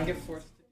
get forced to.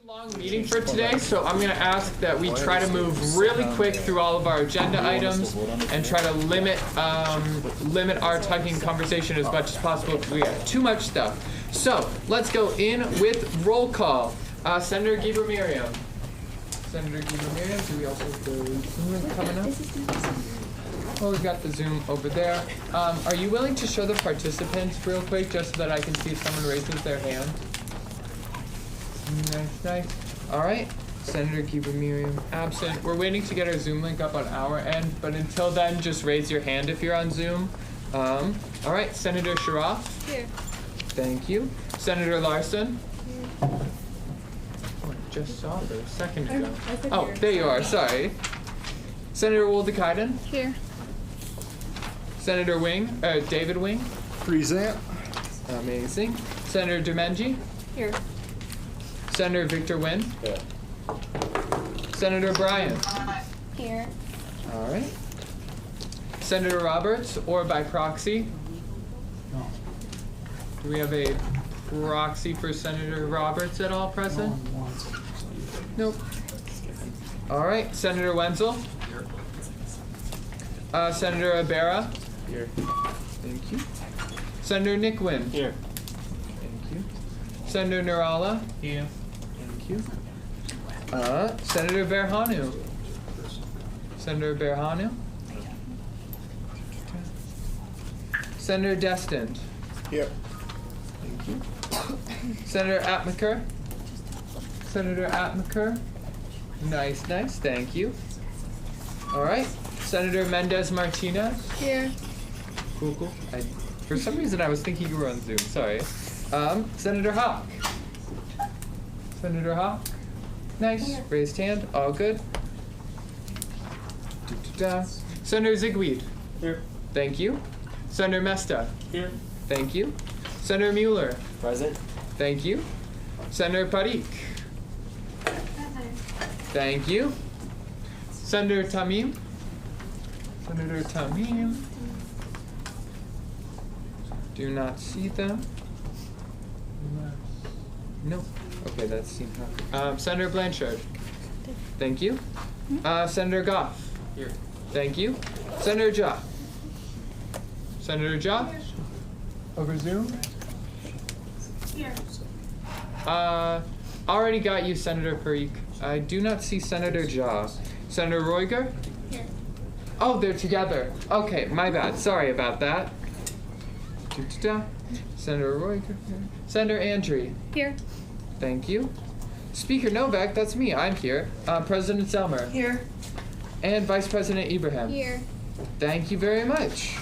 Long meeting for today, so I'm going to ask that we try to move really quick through all of our agenda items and try to limit our talking conversation as much as possible because we have too much stuff. So let's go in with roll call. Senator Geber Miriam. Senator Geber Miriam. Do we also have the Zoom coming up? Oh, we've got the Zoom over there. Are you willing to show the participants real quick just so that I can see if someone raises their hand? Nice. All right. Senator Geber Miriam absent. We're waiting to get our Zoom link up on our end, but until then, just raise your hand if you're on Zoom. All right. Senator Sharaff. Here. Thank you. Senator Larson. Here. Oh, I just saw her a second ago. Oh, there you are. Sorry. Senator Woldekaiden. Here. Senator David Wing. Present. Amazing. Senator Domenji. Here. Senator Victor Wynn. Yeah. Senator Bryan. Here. All right. Senator Roberts, or by proxy. No. Do we have a proxy for Senator Roberts at all present? Nope. All right. Senator Wenzel. Here. Senator Ibarra. Here. Thank you. Senator Nick Wynn. Here. Thank you. Senator Nirala. Here. Thank you. Senator Berhanu. Senator Berhanu. Senator Destin. Here. Thank you. Senator Atmaker. Senator Atmaker. Nice. Thank you. All right. Senator Mendez Martinez. Here. Cool. For some reason, I was thinking you were on Zoom. Sorry. Senator Hawk. Senator Hawk. Nice. Here. Raised hand. All good. Senator Zigweed. Here. Thank you. Senator Mesta. Here. Thank you. Senator Mueller. Present. Thank you. Senator Parikh. Thank you. Senator Tamim. Do not see them. Nope. Okay, that's seen. Senator Blanchard. Thank you. Senator Goff. Here. Thank you. Senator Jha. Senator Jha. Over Zoom. Here. Already got you, Senator Parikh. I do not see Senator Jha. Senator Roiger. Here. Oh, they're together. Okay, my bad. Sorry about that. Senator Roiger. Senator Andry. Here. Thank you. Speaker Novak, that's me. I'm here. President Zelmer. Here. And Vice President Ibrahim. Here. Thank you very much.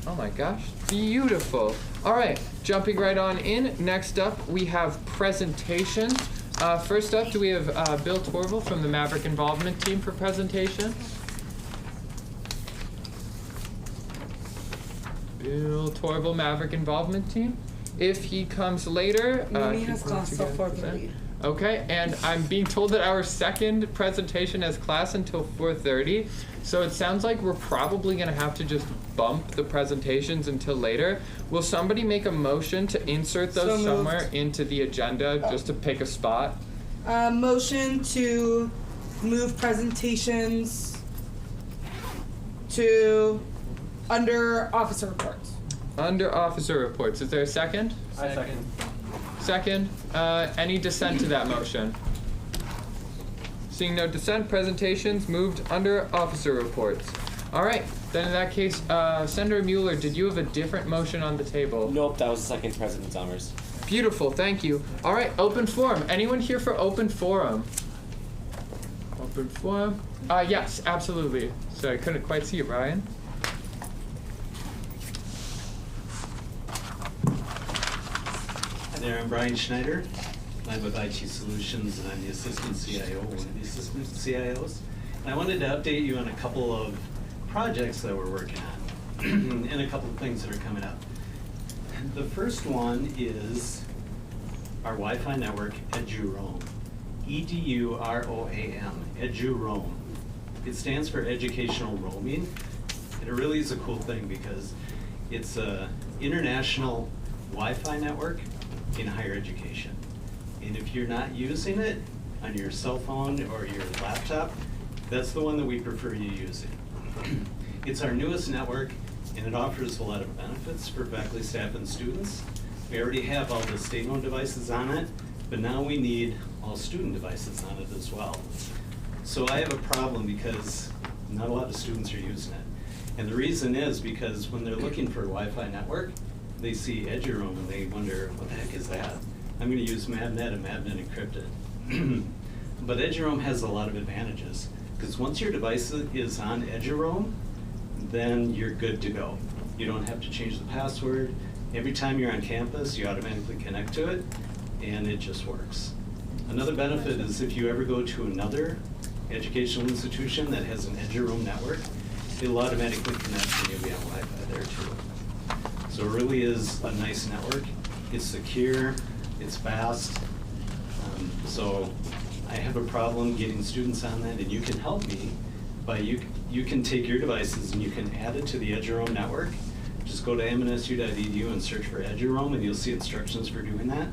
Oh my gosh. Beautiful. All right, jumping right on in. Next up, we have presentations. First up, do we have Bill Torval from the Maverick Involvement Team for presentation? Bill Torval, Maverick Involvement Team. If he comes later, Mimi has class till 4:30. Okay, and I'm being told that our second presentation has class until 4:30, so it sounds like we're probably going to have to just bump the presentations until later. Will somebody make a motion to insert those So moved. somewhere into the agenda just to pick a spot? Motion to move presentations to under officer reports. Under officer reports, is there a second? I second. Second. Any dissent to that motion? Seeing no dissent, presentations moved under officer reports. All right, then in that case, Senator Mueller, did you have a different motion on the table? Nope, that was the second President Zelmer's. Beautiful, thank you. All right, open forum. Anyone here for open forum? Open forum? Yes, absolutely. Sorry, I couldn't quite see you, Brian. Hi there, I'm Brian Schneider. I'm with IT Solutions and I'm the Assistant CIO, one of the Assistant CIOs. And I wanted to update you on a couple of projects that we're working on and a couple of things that are coming up. The first one is our Wi-Fi network, EduRoam. E-D-U-R-O-A-M, EduRoam. It stands for Educational Roaming. And it really is a cool thing because it's an international Wi-Fi network in higher education. And if you're not using it on your cell phone or your laptop, that's the one that we prefer you using. It's our newest network, and it offers a lot of benefits for faculty, staff, and students. We already have all the state-owned devices on it, but now we need all student devices on it as well. So I have a problem because not a lot of students are using it. And the reason is because when they're looking for a Wi-Fi network, they see EduRoam and they wonder, what the heck is that? I'm gonna use MAVNet and MAVNet encrypted. But EduRoam has a lot of advantages, because once your device is on EduRoam, then you're good to go. You don't have to change the password. Every time you're on campus, you automatically connect to it, and it just works. Another benefit is if you ever go to another educational institution that has an EduRoam network, it'll automatically connect and you'll be on Wi-Fi there too. So it really is a nice network. It's secure, it's fast. So I have a problem getting students on that, and you can help me by you can take your devices and you can add it to the EduRoam network. Just go to mnsu.edu and search for EduRoam, and you'll see instructions for doing that.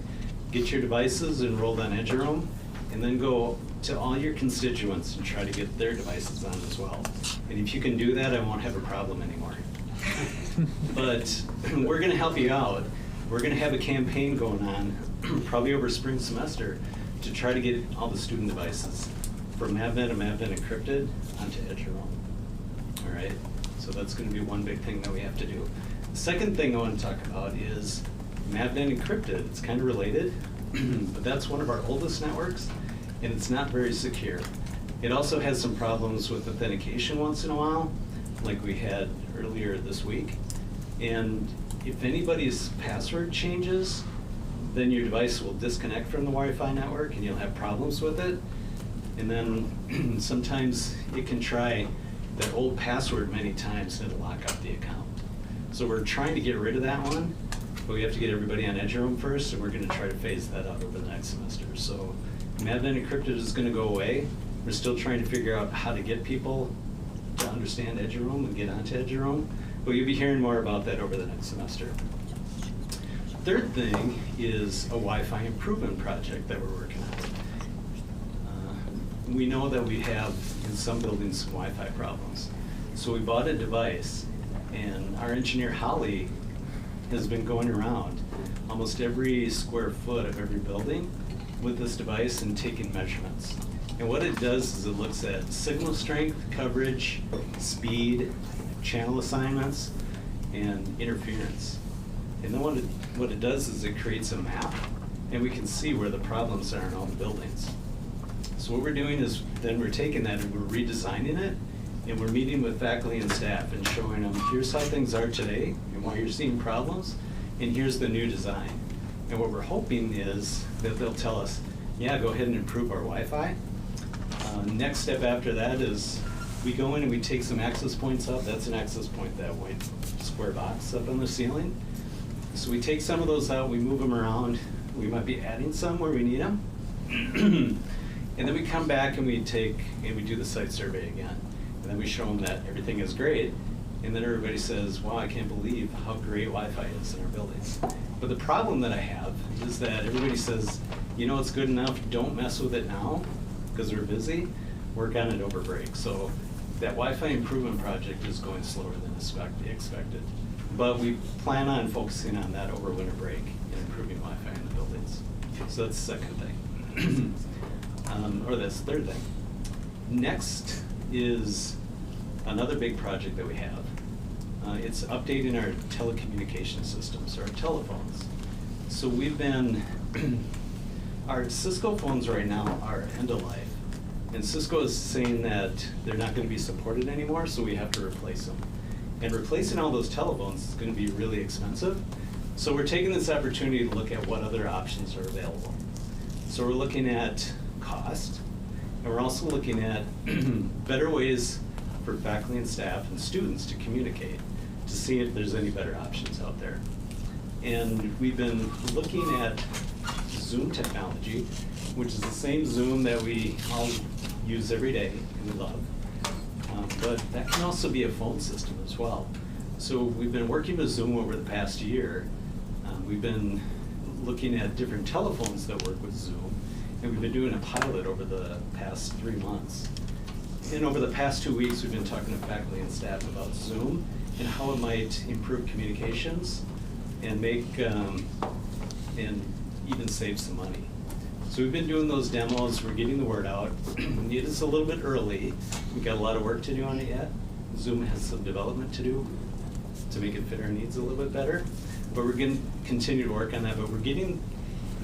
Get your devices enrolled on EduRoam, and then go to all your constituents and try to get their devices on as well. And if you can do that, I won't have a problem anymore. But we're gonna help you out. We're gonna have a campaign going on, probably over spring semester, to try to get all the student devices from MAVNet and MAVNet encrypted onto EduRoam. All right, so that's gonna be one big thing that we have to do. The second thing I wanna talk about is MAVNet encrypted. It's kind of related, but that's one of our oldest networks, and it's not very secure. It also has some problems with authentication once in a while, like we had earlier this week. And if anybody's password changes, then your device will disconnect from the Wi-Fi network and you'll have problems with it. And then sometimes it can try that old password many times and it'll lock up the account. So we're trying to get rid of that one, but we have to get everybody on EduRoam first, and we're gonna try to phase that out over the next semester. So MAVNet encrypted is gonna go away. We're still trying to figure out how to get people to understand EduRoam and get onto EduRoam, but you'll be hearing more about that over the next semester. Third thing is a Wi-Fi improvement project that we're working on. We know that we have in some buildings some Wi-Fi problems. So we bought a device, and our engineer Holly has been going around almost every square foot of every building with this device and taking measurements. And what it does is it looks at signal strength, coverage, speed, channel assignments, and interference. And then what it does is it creates a map, and we can see where the problems are in all the buildings. So what we're doing is then we're taking that and we're redesigning it, and we're meeting with faculty and staff and showing them, here's how things are today and why you're seeing problems, and here's the new design. And what we're hoping is that they'll tell us, yeah, go ahead and improve our Wi-Fi. Next step after that is we go in and we take some access points up. That's an access point, that white square box up on the ceiling. So we take some of those out, we move them around. We might be adding some where we need them. And then we come back and we do the site survey again. And then we show them that everything is great. And then everybody says, wow, I can't believe how great Wi-Fi is in our buildings. But the problem that I have is that everybody says, you know, it's good enough, don't mess with it now, because we're busy, work on it over break. So that Wi-Fi improvement project is going slower than expected. But we plan on focusing on that over winter break and improving Wi-Fi in the buildings. So that's the second thing. Or that's the third thing. Next is another big project that we have. It's updating our telecommunication systems, our telephones. So we've been, our Cisco phones right now are end of life. And Cisco is saying that they're not going to be supported anymore, so we have to replace them. And replacing all those telephones is going to be really expensive. So we're taking this opportunity to look at what other options are available. So we're looking at cost, and we're also looking at better ways for faculty and staff and students to communicate, to see if there's any better options out there. And we've been looking at Zoom technology, which is the same Zoom that we all use every day and we love. But that can also be a phone system as well. So we've been working with Zoom over the past year. We've been looking at different telephones that work with Zoom, and we've been doing a pilot over the past 3 months. And over the past 2 weeks, we've been talking to faculty and staff about Zoom and how it might improve communications and make, and even save some money. So we've been doing those demos, we're getting the word out. It is a little bit early, we've got a lot of work to do on it yet. Zoom has some development to do to make it fit our needs a little bit better. But we're going to continue to work on that, but we're getting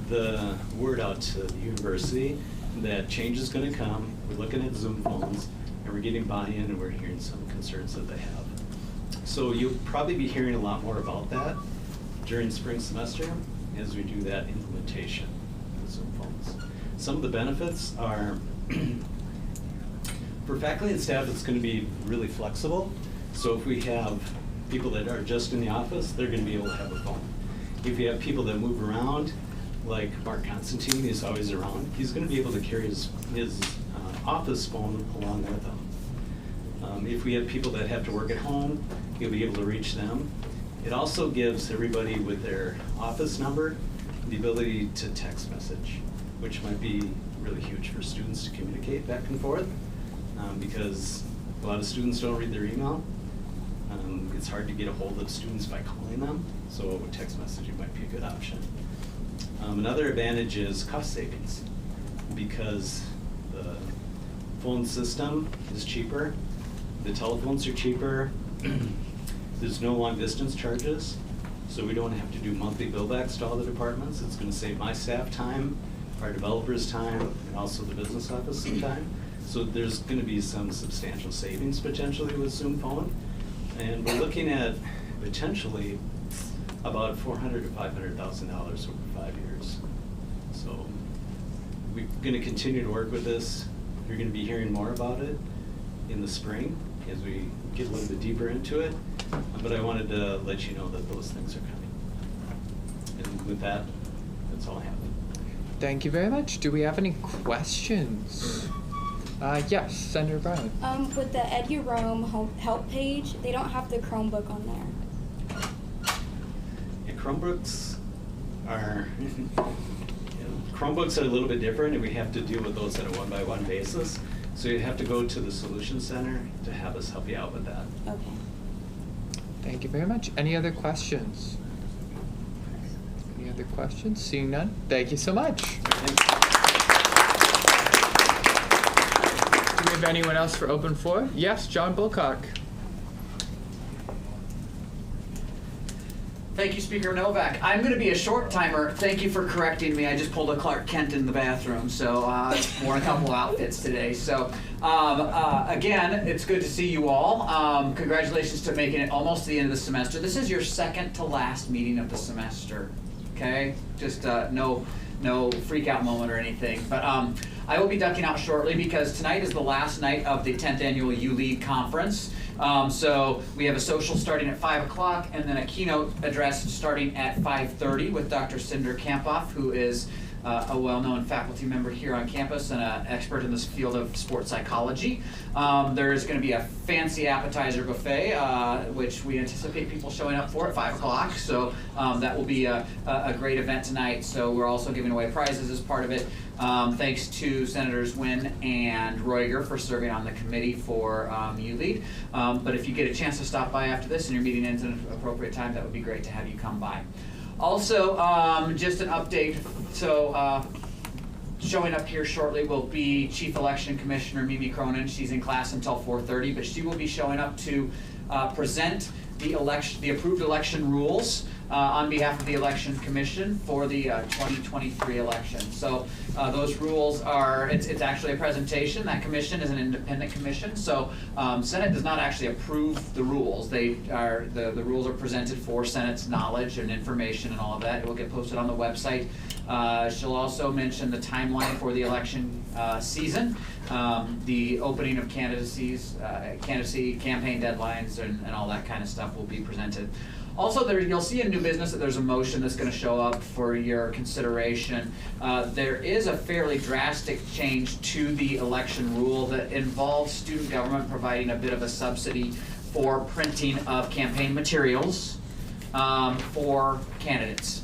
the word out to the university that change is going to come. We're looking at Zoom phones, and we're getting buy-in, and we're hearing some concerns that they have. So you'll probably be hearing a lot more about that during spring semester as we do that implementation of Zoom phones. Some of the benefits are, for faculty and staff, it's going to be really flexible. So if we have people that are just in the office, they're going to be able to have a phone. If you have people that move around, like Mark Constantine, he's always around, he's going to be able to carry his office phone along with him. If we have people that have to work at home, he'll be able to reach them. It also gives everybody with their office number the ability to text message, which might be really huge for students to communicate back and forth, because a lot of students don't read their email. It's hard to get a hold of students by calling them, so text messaging might be a good option. Another advantage is cost savings, because the phone system is cheaper, the telephones are cheaper, there's no long distance charges, so we don't have to do monthly bill backs to all the departments. It's going to save my staff time, our developers time, and also the business office some time. So there's going to be some substantial savings potentially with Zoom Phone. And we're looking at potentially about $400,000 to $500,000 over 5 years. So we're going to continue to work with this. You're going to be hearing more about it in the spring as we get a little bit deeper into it. But I wanted to let you know that those things are coming. And with that, that's all I have. Thank you very much. Do we have any questions? Yes, Senator Brown. With the EduRoam help page, they don't have the Chromebook on there. Yeah, Chromebooks are Chromebooks are a little bit different, and we have to deal with those on a one-by-one basis. So you have to go to the Solution Center to have us help you out with that. Okay. Thank you very much. Any other questions? Any other questions? Seeing none, thank you so much. Thanks. Do we have anyone else for open floor? Yes, John Bulcock. Thank you, Speaker Novak. I'm going to be a short timer. Thank you for correcting me. I just pulled a Clark Kent in the bathroom, so worn a couple of outfits today. So again, it's good to see you all. Congratulations to making it almost to the end of the semester. This is your second to last meeting of the semester. Okay, just no freak out moment or anything. But I will be ducking out shortly because tonight is the last night of the 10th annual ULEAD conference. So we have a social starting at 5 o'clock and then a keynote address starting at 5:30 with Dr. Cinder Kampoff, who is a well-known faculty member here on campus and an expert in this field of sports psychology. There is going to be a fancy appetizer buffet, which we anticipate people showing up for at 5 o'clock. So that will be a great event tonight. So we're also giving away prizes as part of it. Thanks to Senators Wynn and Roiger for serving on the committee for ULEAD. But if you get a chance to stop by after this and your meeting ends at an appropriate time, that would be great to have you come by. Also, just an update. So showing up here shortly will be Chief Election Commissioner Mimi Cronin. She's in class until 4:30, but she will be showing up to present the approved election rules on behalf of the Election Commission for the 2023 election. So those rules are, it's actually a presentation. That commission is an independent commission, so Senate does not actually approve the rules. They are, the rules are presented for Senate's knowledge and information and all of that. It will get posted on the website. She'll also mention the timeline for the election season, the opening of candidacy, campaign deadlines, and all that kind of stuff will be presented. Also, you'll see in new business that there's a motion that's going to show up for your consideration. There is a fairly drastic change to the election rule that involves student government providing a bit of a subsidy for printing of campaign materials for candidates.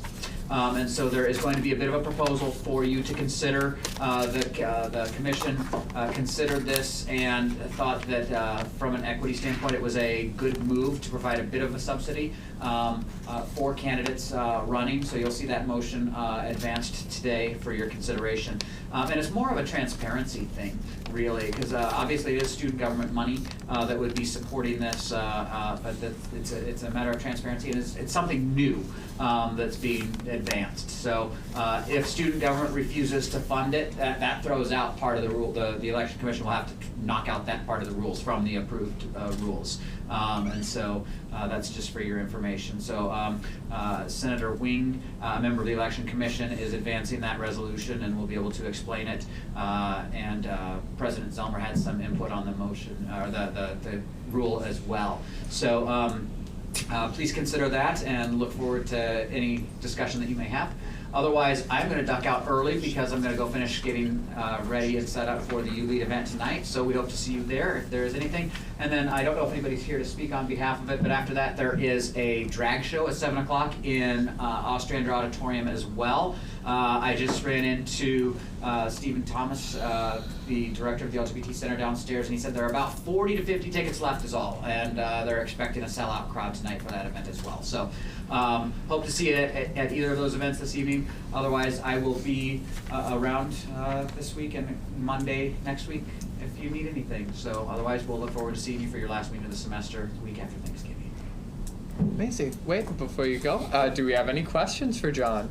And so there is going to be a bit of a proposal for you to consider. The commission considered this and thought that from an equity standpoint, it was a good move to provide a bit of a subsidy for candidates running. So you'll see that motion advanced today for your consideration. And it's more of a transparency thing, really, because obviously it is student government money that would be supporting this, but it's a matter of transparency, and it's something new that's being advanced. So if student government refuses to fund it, that throws out part of the rule. The election commission will have to knock out that part of the rules from the approved rules. And so that's just for your information. So Senator Wing, a member of the election commission, is advancing that resolution and will be able to explain it. And President Zelmer had some input on the motion, or the rule as well. So please consider that and look forward to any discussion that you may have. Otherwise, I'm going to duck out early because I'm going to go finish getting ready and set up for the U-Lead event tonight. So we hope to see you there if there is anything. And then I don't know if anybody's here to speak on behalf of it, but after that there is a drag show at 7 o'clock in Ostrander Auditorium as well. I just ran into Stephen Thomas, the director of the LGBT Center downstairs, and he said there are about 40 to 50 tickets left is all. And they're expecting a sellout crowd tonight for that event as well. So hope to see you at either of those events this evening. Otherwise, I will be around this week and Monday next week if you need anything. So otherwise, we'll look forward to seeing you for your last meeting of the semester, week after Thanksgiving. Amazing. Wait, before you go, do we have any questions for John?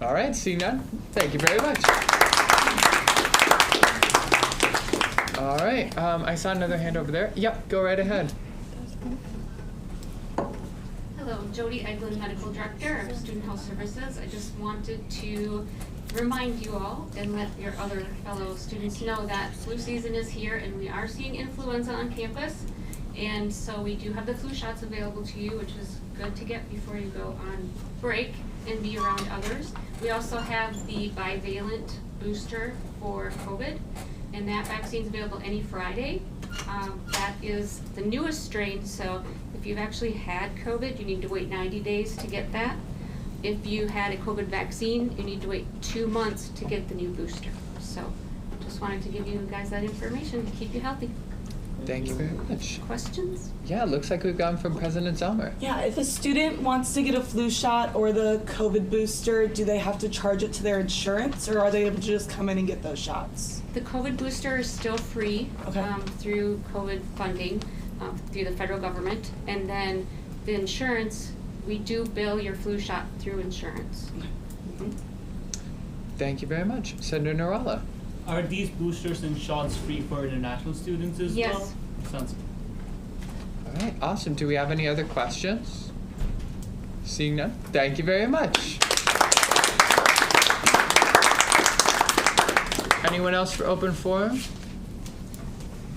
All right, seeing none, thank you very much. All right, I saw another hand over there. Yep, go right ahead. Hello, Jody Eglin, Medical Director of Student Health Services. I just wanted to remind you all and let your other fellow students know that flu season is here and we are seeing influenza on campus. And so we do have the flu shots available to you, which is good to get before you go on break and be around others. We also have the bivalent booster for COVID, and that vaccine is available any Friday. That is the newest strain, so if you've actually had COVID, you need to wait 90 days to get that. If you had a COVID vaccine, you need to wait 2 months to get the new booster. So just wanted to give you guys that information to keep you healthy. Thank you very much. Questions? Yeah, looks like we've gone from President Zelmer. Yeah, if a student wants to get a flu shot or the COVID booster, do they have to charge it to their insurance, or are they able to just come in and get those shots? The COVID booster is still free through COVID funding through the federal government. And then the insurance, we do bill your flu shot through insurance. Mm-hmm. Thank you very much. Senator Narala. Are these boosters and shots free for international students as Yes. well? Sounds good. All right, awesome. Do we have any other questions? Seeing none, thank you very much. Anyone else for open forum?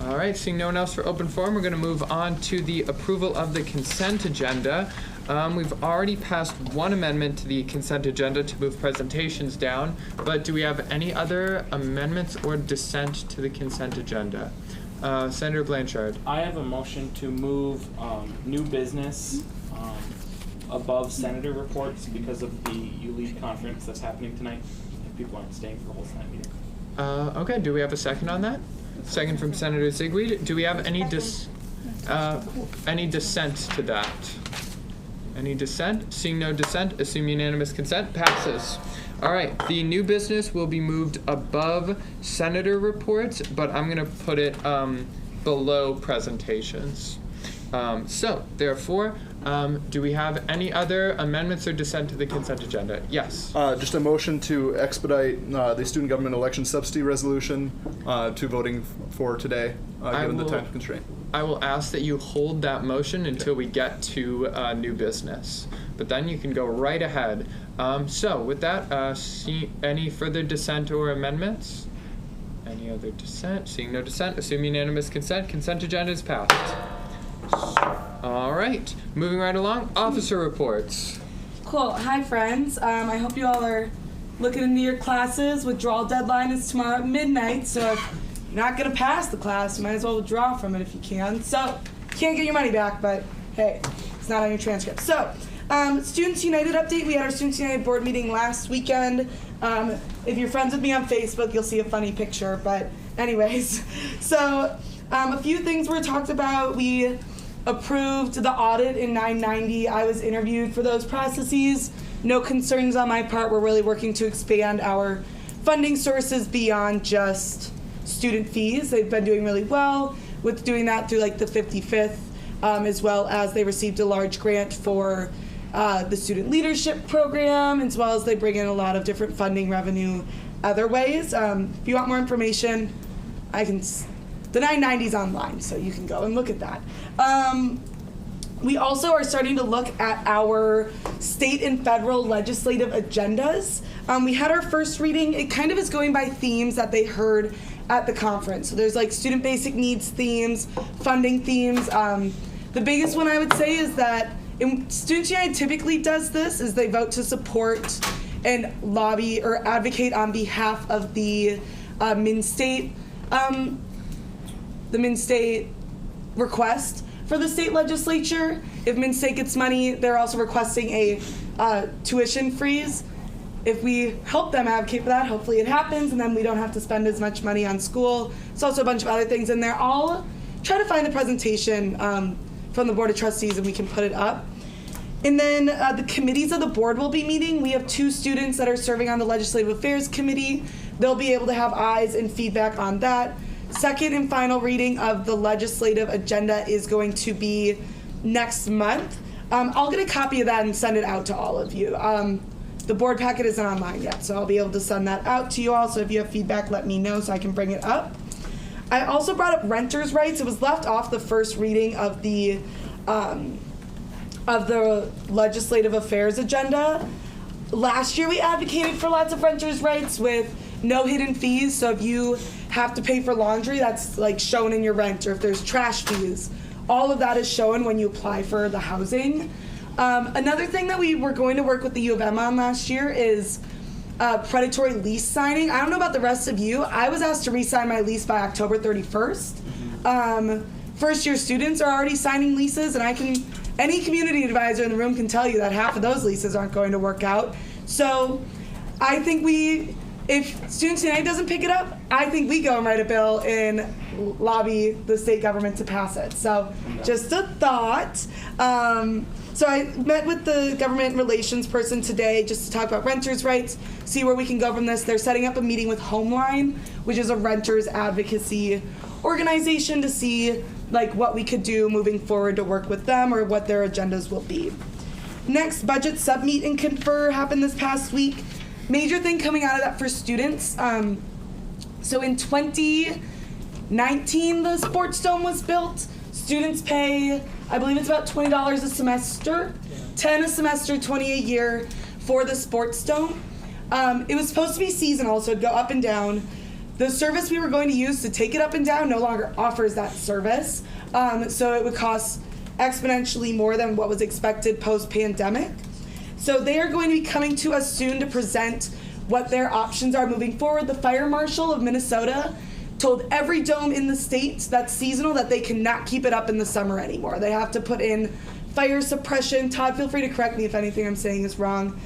All right, seeing no one else for open forum, we're going to move on to the approval of the consent agenda. We've already passed one amendment to the consent agenda to move presentations down, but do we have any other amendments or dissent to the consent agenda? Senator Blanchard. I have a motion to move new business above senator reports because of the U-Lead conference that's happening tonight. If people aren't staying for the whole Senate meeting. Okay, do we have a second on that? Second from Senator Zigweed. Do we have any dissent to that? Any dissent? Seeing no dissent, assume unanimous consent, passes. All right, the new business will be moved above senator reports, but I'm going to put it below presentations. So, therefore, do we have any other amendments or dissent to the consent agenda? Yes. Just a motion to expedite the student government election subsidy resolution to voting for today, given the time constraint. I will ask that you hold that motion until we get to new business, but then you can go right ahead. So with that, any further dissent or amendments? Any other dissent? Seeing no dissent, assume unanimous consent. Consent agenda is passed. All right, moving right along, officer reports. Cool. Hi, friends. I hope you all are looking into your classes. Withdrawal deadline is tomorrow at midnight, so if you're not going to pass the class, you might as well withdraw from it if you can. So, you can't get your money back, but hey, It's not on your transcript. So, Students United update. We had our Students United board meeting last weekend. If you're friends with me on Facebook, you'll see a funny picture. But anyways, so a few things were talked about. We approved the audit in 990. I was interviewed for those processes. No concerns on my part. We're really working to expand our funding sources beyond just student fees. They've been doing really well with doing that through like the 55th, as well as they received a large grant for the student leadership program, as well as they bring in a lot of different funding revenue other ways. If you want more information, the 990's online, so you can go and look at that. We also are starting to look at our state and federal legislative agendas. We had our first reading. It kind of is going by themes that they heard at the conference. So there's like student basic needs themes, funding themes. The biggest one I would say is that Students United typically does this, is they vote to support and lobby or advocate on behalf of the MnState request for the state legislature. If MnState gets money, they're also requesting a tuition freeze. If we help them advocate for that, hopefully it happens, and then we don't have to spend as much money on school. It's also a bunch of other things in there. I'll try to find the presentation from the Board of Trustees and we can put it up. And then the committees of the board will be meeting. We have 2 students that are serving on the Legislative Affairs Committee. They'll be able to have eyes and feedback on that. Second and final reading of the legislative agenda is going to be next month. I'll get a copy of that and send it out to all of you. The board packet isn't online yet, so I'll be able to send that out to you all. So if you have feedback, let me know so I can bring it up. I also brought up renters' rights. It was left off the first reading of the legislative affairs agenda. Last year we advocated for lots of renters' rights with no hidden fees. So if you have to pay for laundry, that's like shown in your rent, or if there's trash fees, all of that is shown when you apply for the housing. Another thing that we were going to work with the U of M on last year is predatory lease signing. I don't know about the rest of you. I was asked to re-sign my lease by October 31st. First year students are already signing leases, and any community advisor in the room can tell you that half of those leases aren't going to work out. So I think if Students United doesn't pick it up, I think we go and write a bill and lobby the state government to pass it. So just a thought. So I met with the government relations person today just to talk about renters' rights, see where we can go from this. They're setting up a meeting with Homeline, which is a renters advocacy organization, to see like what we could do moving forward to work with them or what their agendas will be. Next, budget sub-meet and confer happened this past week. Major thing coming out of that for students. So in 2019, the sports dome was built. Students pay, I believe it's about $20 a semester, 10 a semester, 20 a year for the sports dome. It was supposed to be seasonal, so it'd go up and down. The service we were going to use to take it up and down no longer offers that service. So it would cost exponentially more than what was expected post-pandemic. So they are going to be coming to us soon to present what their options are moving forward. The fire marshal of Minnesota told every dome in the state that's seasonal that they cannot keep it up in the summer anymore. They have to put in fire suppression. Todd, feel free to correct me if anything I'm saying is wrong.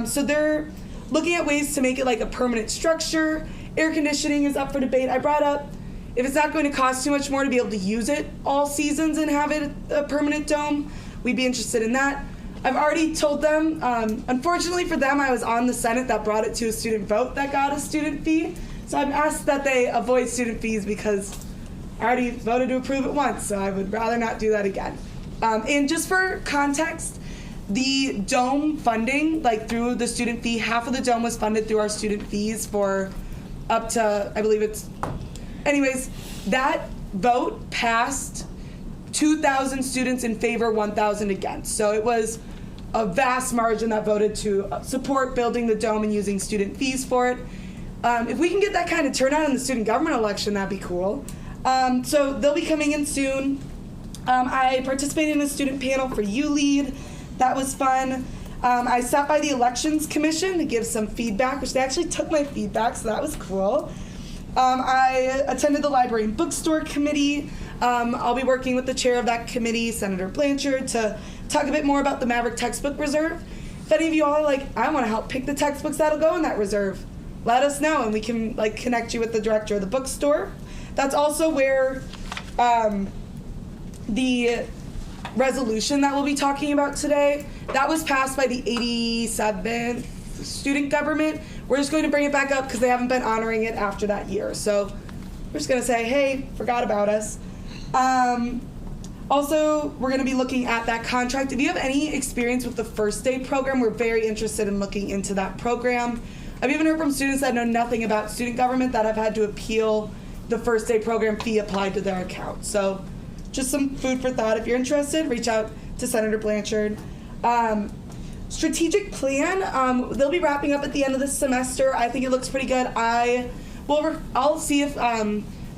So they're looking at ways to make it like a permanent structure. Air conditioning is up for debate. I brought up, if it's not going to cost too much more to be able to use it all seasons and have it a permanent dome, we'd be interested in that. I've already told them, unfortunately for them, I was on the Senate that brought it to a student vote that got a student fee. So I've asked that they avoid student fees because I already voted to approve it once, so I would rather not do that again. And just for context, the dome funding, like through the student fee, half of the dome was funded through our student fees for up to, I believe it's, anyways, that vote passed 2,000 students in favor, 1,000 against. So it was a vast margin that voted to support building the dome and using student fees for it. If we can get that kind of turnout in the student government election, that'd be cool. So they'll be coming in soon. I participated in a student panel for ULEAD. That was fun. I stopped by the Elections Commission to give some feedback, which they actually took my feedback, so that was cool. I attended the Library and Bookstore Committee. I'll be working with the chair of that committee, Senator Blanchard, to talk a bit more about the Maverick Textbook Reserve. If any of you all are like, I want to help pick the textbooks that'll go in that reserve, let us know and we can like connect you with the director of the bookstore. That's also where the resolution that we'll be talking about today, that was passed by the 87th student government. We're just going to bring it back up because they haven't been honoring it after that year. So we're just going to say, hey, forgot about us. Also, we're going to be looking at that contract. If you have any experience with the First Day program, we're very interested in looking into that program. I've even heard from students that know nothing about student government that have had to appeal the First Day program fee applied to their account. So just some food for thought. If you're interested, reach out to Senator Blanchard. Strategic plan, they'll be wrapping up at the end of the semester. I think it looks pretty good. I'll see if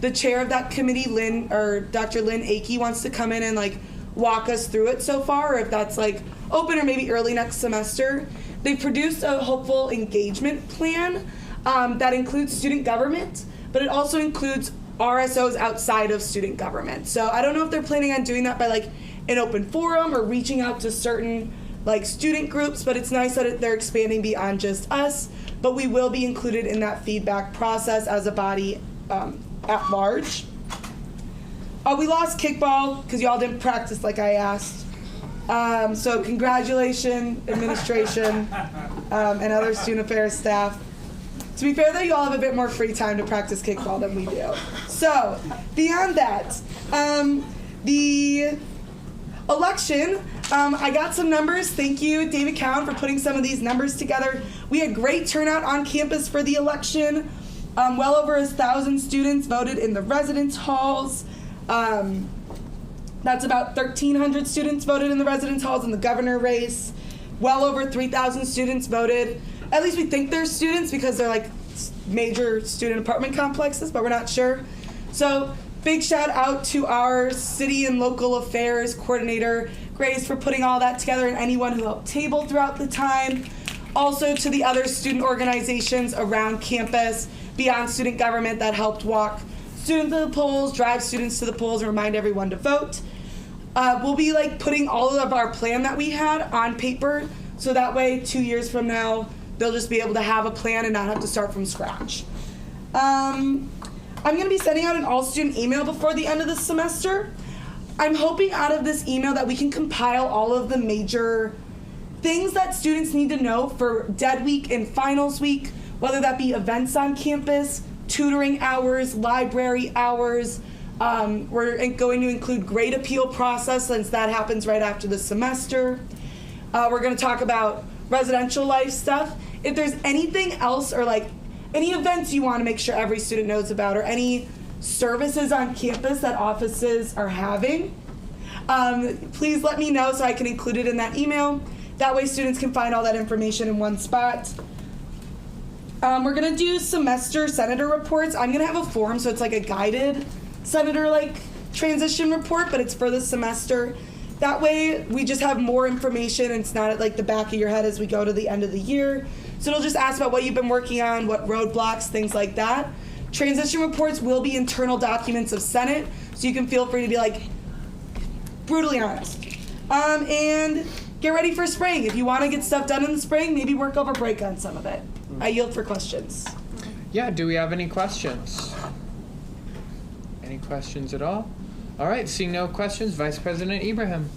the chair of that committee, Dr. Lynn Akey, wants to come in and like walk us through it so far, or if that's like open or maybe early next semester. They produced a hopeful engagement plan that includes student government, but it also includes RSOs outside of student government. So I don't know if they're planning on doing that by like an open forum or reaching out to certain like student groups, but it's nice that they're expanding beyond just us, but we will be included in that feedback process as a body at large. We lost kickball because y'all didn't practice like I asked. So congratulations, administration, and other student affairs staff. To be fair though, you all have a bit more free time to practice kickball than we do. So beyond that, the election, I got some numbers. Thank you, David Cowan, for putting some of these numbers together. We had great turnout on campus for the election. Well over 1,000 students voted in the residence halls. That's about 1,300 students voted in the residence halls in the governor race. Well over 3,000 students voted. At least we think they're students because they're like major student apartment complexes, but we're not sure. So big shout out to our city and local affairs coordinator, Grace, for putting all that together, and anyone who helped table throughout the time. Also to the other student organizations around campus, beyond student government, that helped walk students to the polls, drive students to the polls, and remind everyone to vote. We'll be like putting all of our plan that we had on paper, so that way 2 years from now, they'll just be able to have a plan and not have to start from scratch. I'm gonna be sending out an all-student email before the end of the semester. I'm hoping out of this email that we can compile all of the major things that students need to know for dead week and finals week, whether that be events on campus, tutoring hours, library hours. We're going to include grade appeal process since that happens right after the semester. We're gonna talk about residential life stuff. If there's anything else or like any events you want to make sure every student knows about, or any services on campus that offices are having, please let me know so I can include it in that email. That way students can find all that information in one spot. We're gonna do semester senator reports. I'm gonna have a form, so it's like a guided senator like transition report, but it's for the semester. That way we just have more information and it's not at like the back of your head as we go to the end of the year. So it'll just ask about what you've been working on, what roadblocks, things like that. Transition reports will be internal documents of Senate, so you can feel free to be like brutally honest. And get ready for spring. If you want to get stuff done in the spring, maybe work over break on some of it. I yield for questions. Yeah, do we have any questions? Any questions at all? All right, seeing no questions, Vice President Ibrahim.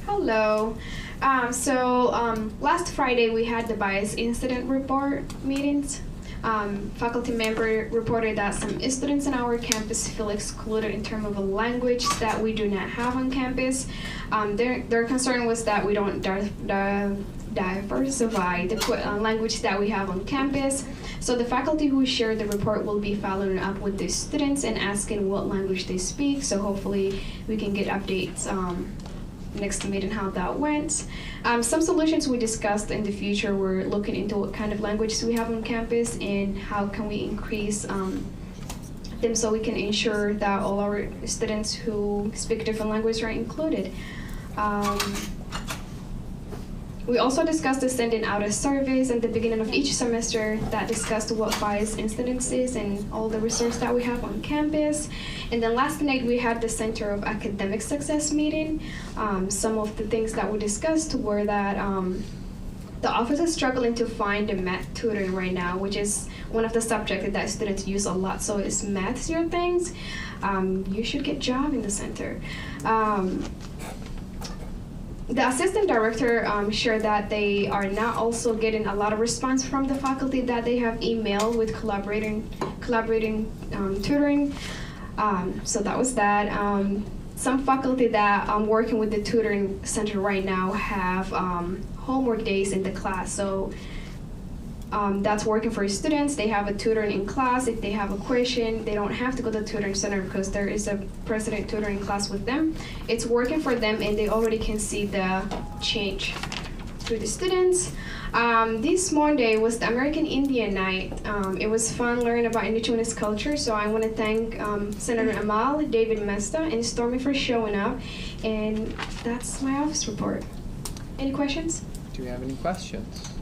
Hello. Last Friday we had the bias incident report meetings. Faculty member reported that some students on our campus feel excluded in terms of a language that we do not have on campus. Their concern was that we don't diversify the language that we have on campus. So the faculty who shared the report will be following up with the students and asking what language they speak. So hopefully we can get updates next meeting how that went. Some solutions we discussed in the future were looking into what kind of languages we have on campus and how can we increase them so we can ensure that all our students who speak different languages are included. We also discussed the sending out a surveys at the beginning of each semester that discussed what bias incidences and all the research that we have on campus. And then last night we had the Center of Academic Success meeting. Some of the things that we discussed were that the office is struggling to find a math tutoring right now, which is one of the subjects that students use a lot. So is math your things? You should get a job in the center. The assistant director shared that they are now also getting a lot of response from the faculty that they have emailed with collaborating tutoring. So that was that. Some faculty that I'm working with the tutoring center right now have homework days in the class. So that's working for students. They have a tutoring in class. If they have a question, they don't have to go to the tutoring center because there is a president tutoring class with them. It's working for them, and they already can see the change through the students. This Monday was the American Indian Night. It was fun learning about indigenous culture, so I want to thank Senator Amal, David Mesta, and Stormy for showing up, and that's my office report. Any questions? Do we have any questions?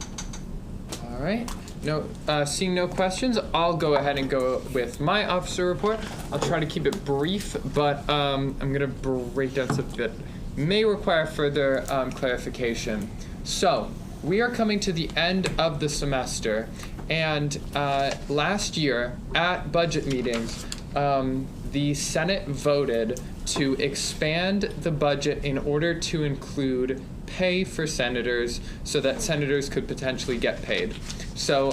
All right. No, seeing no questions, I'll go ahead and go with my officer report. I'll try to keep it brief, but I'm going to break down something that may require further clarification. So, we are coming to the end of the semester, and last year at budget meetings, the Senate voted to expand the budget in order to include pay for senators so that senators could potentially get paid. So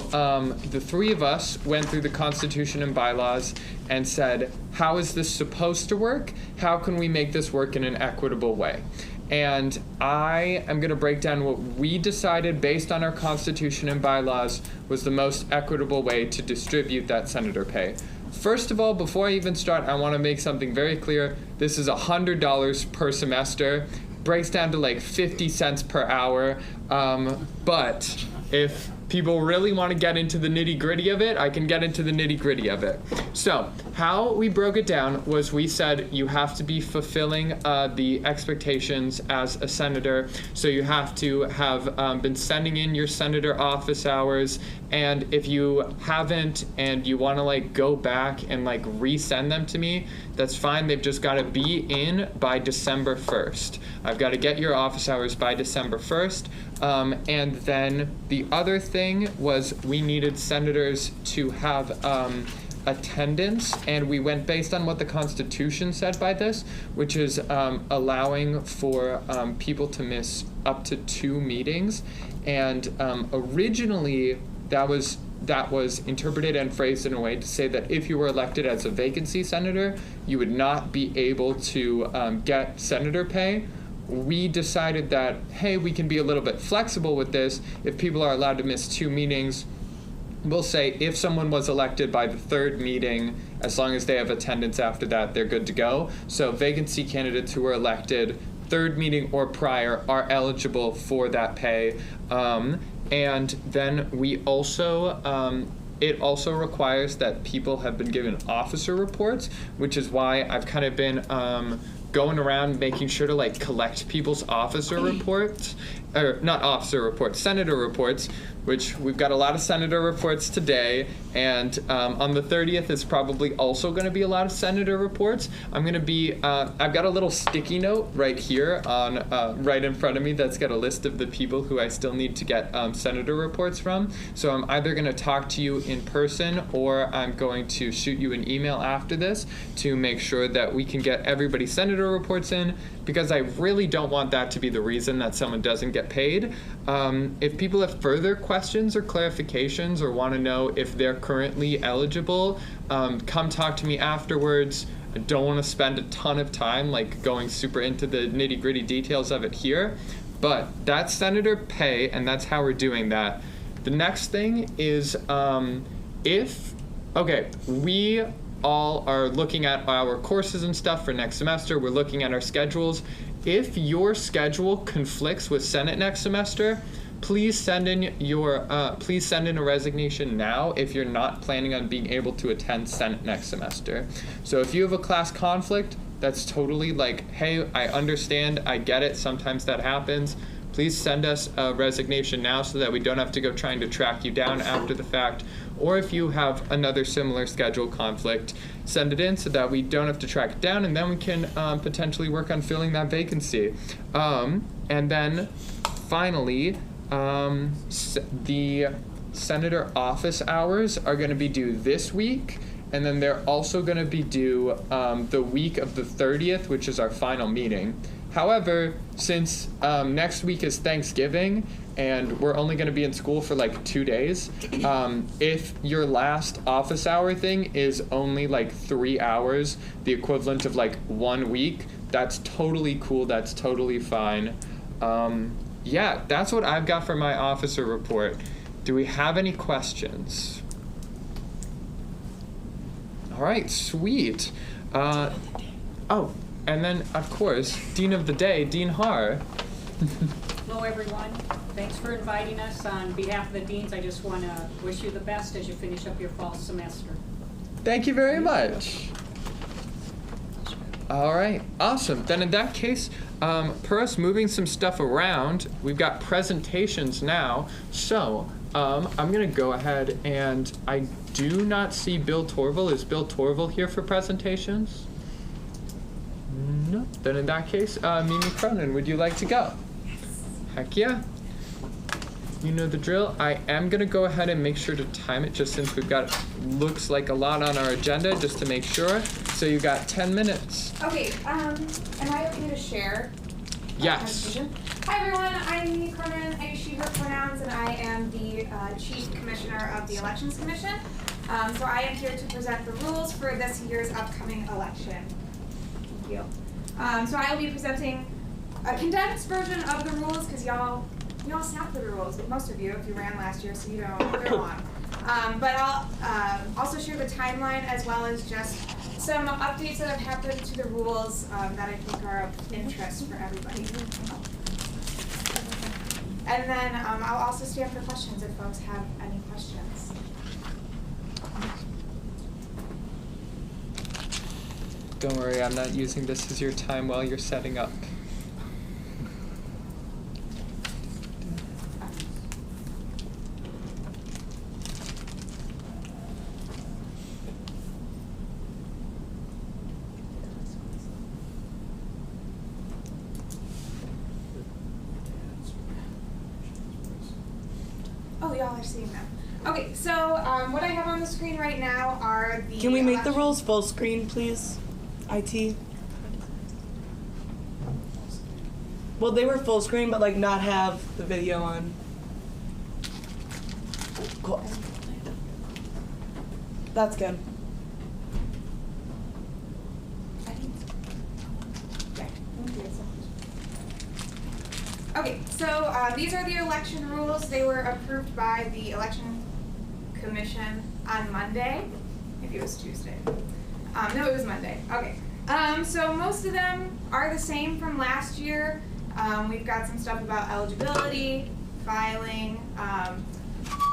the three of us went through the Constitution and bylaws and said, how is this supposed to work? How can we make this work in an equitable way? And I am going to break down what we decided based on our Constitution and bylaws was the most equitable way to distribute that senator pay. First of all, before I even start, I want to make something very clear. This is $100 per semester. Breaks down to like 50 cents per hour. But if people really want to get into the nitty-gritty of it, I can get into the nitty-gritty of it. So how we broke it down was we said you have to be fulfilling the expectations as a senator. So you have to have been sending in your senator office hours, and if you haven't and you want to like go back and like resend them to me, that's fine. They've just got to be in by December 1st. I've got to get your office hours by December 1st. And then the other thing was we needed senators to have attendance, and we went based on what the Constitution said by this, which is allowing for people to miss up to 2 meetings. And originally that was interpreted and phrased in a way to say that if you were elected as a vacancy senator, you would not be able to get senator pay. We decided that, hey, we can be a little bit flexible with this. If people are allowed to miss 2 meetings, we'll say if someone was elected by the 3rd meeting, as long as they have attendance after that, they're good to go. So vacancy candidates who were elected 3rd meeting or prior are eligible for that pay. And then we also, it also requires that people have been given officer reports, which is why I've kind of been going around making sure to like collect people's officer reports, or not officer reports, senator reports, which we've got a lot of senator reports today, and on the 30th is probably also going to be a lot of senator reports. I'm going to be, I've got a little sticky note right here on right in front of me that's got a list of the people who I still need to get senator reports from. So I'm either going to talk to you in person or I'm going to shoot you an email after this to make sure that we can get everybody's senator reports in, because I really don't want that to be the reason that someone doesn't get paid. If people have further questions or clarifications or want to know if they're currently eligible, come talk to me afterwards. I don't want to spend a ton of time like going super into the nitty-gritty details of it here, but that's senator pay, and that's how we're doing that. The next thing is we all are looking at our courses and stuff for next semester. We're looking at our schedules. If your schedule conflicts with Senate next semester, please send in a resignation now if you're not planning on being able to attend Senate next semester. So if you have a class conflict, that's totally like, hey, I understand, I get it, sometimes that happens. please send us a resignation now so that we don't have to go trying to track you down after the fact. Or if you have another similar schedule conflict, send it in so that we don't have to track it down, and then we can potentially work on filling that vacancy. And then finally, the senator office hours are going to be due this week, and then they're also going to be due the week of the 30th, which is our final meeting. However, since next week is Thanksgiving and we're only going to be in school for like 2 days, if your last office hour thing is only like 3 hours, the equivalent of like 1 week, that's totally cool. That's totally fine. Yeah, that's what I've got for my officer report. Do we have any questions? All right, sweet. Oh, and then, of course, Dean of the Day, Dean Haar. Hello, everyone. Thanks for inviting us. On behalf of the deans, I just want to wish you the best as you finish up your fall semester. Thank you very much. All right, awesome. Then in that case, per us moving some stuff around, we've got presentations now. So I'm going to go ahead and I do not see Bill Torval. Is Bill Torval here for presentations? No. Then in that case, Mimi Cronin, would you like to go? Yes. Heck yeah. You know the drill. I am going to go ahead and make sure to time it just since we've got, looks like a lot on our agenda, just to make sure. So you got 10 minutes. Okay, am I okay to share? Yes. Hi everyone, I'm Mimi Cronin, I use she, her pronouns, and I am the Chief Commissioner of the Elections Commission. So I am here to present the rules for this year's upcoming election. Thank you. So I will be presenting a condensed version of the rules, because y'all sat through the rules, most of you, if you ran last year, so you know they're long. But I'll also share the timeline as well as just some updates that have happened to the rules that I think are of interest for everybody. And then I'll also stand for questions if folks have any questions. Don't worry, I'm not using this as your time while you're setting up. Oh, y'all are seeing them. Okay, so what I have on the screen right now are the... Can we make the rules full screen, please? IT? Well, they were full screen, but like not have the video on. Cool. That's good. Okay, so these are the election rules. They were approved by the Election Commission on Monday. Maybe it was Tuesday. No, it was Monday. Okay. So most of them are the same from last year. We've got some stuff about eligibility, filing.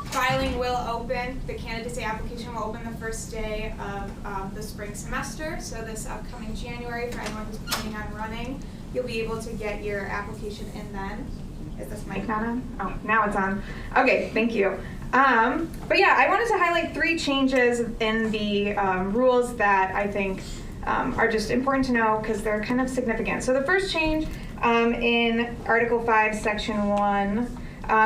Filing will open, the candidacy application will open the first day of the spring semester. So this upcoming January, for anyone who's planning on running, you'll be able to get your application in then. Is this mic not on? Oh, now it's on. Okay, thank you. But yeah, I wanted to highlight 3 changes in the rules that I think are just important to know because they're kind of significant. So the first change in Article 5, Section 1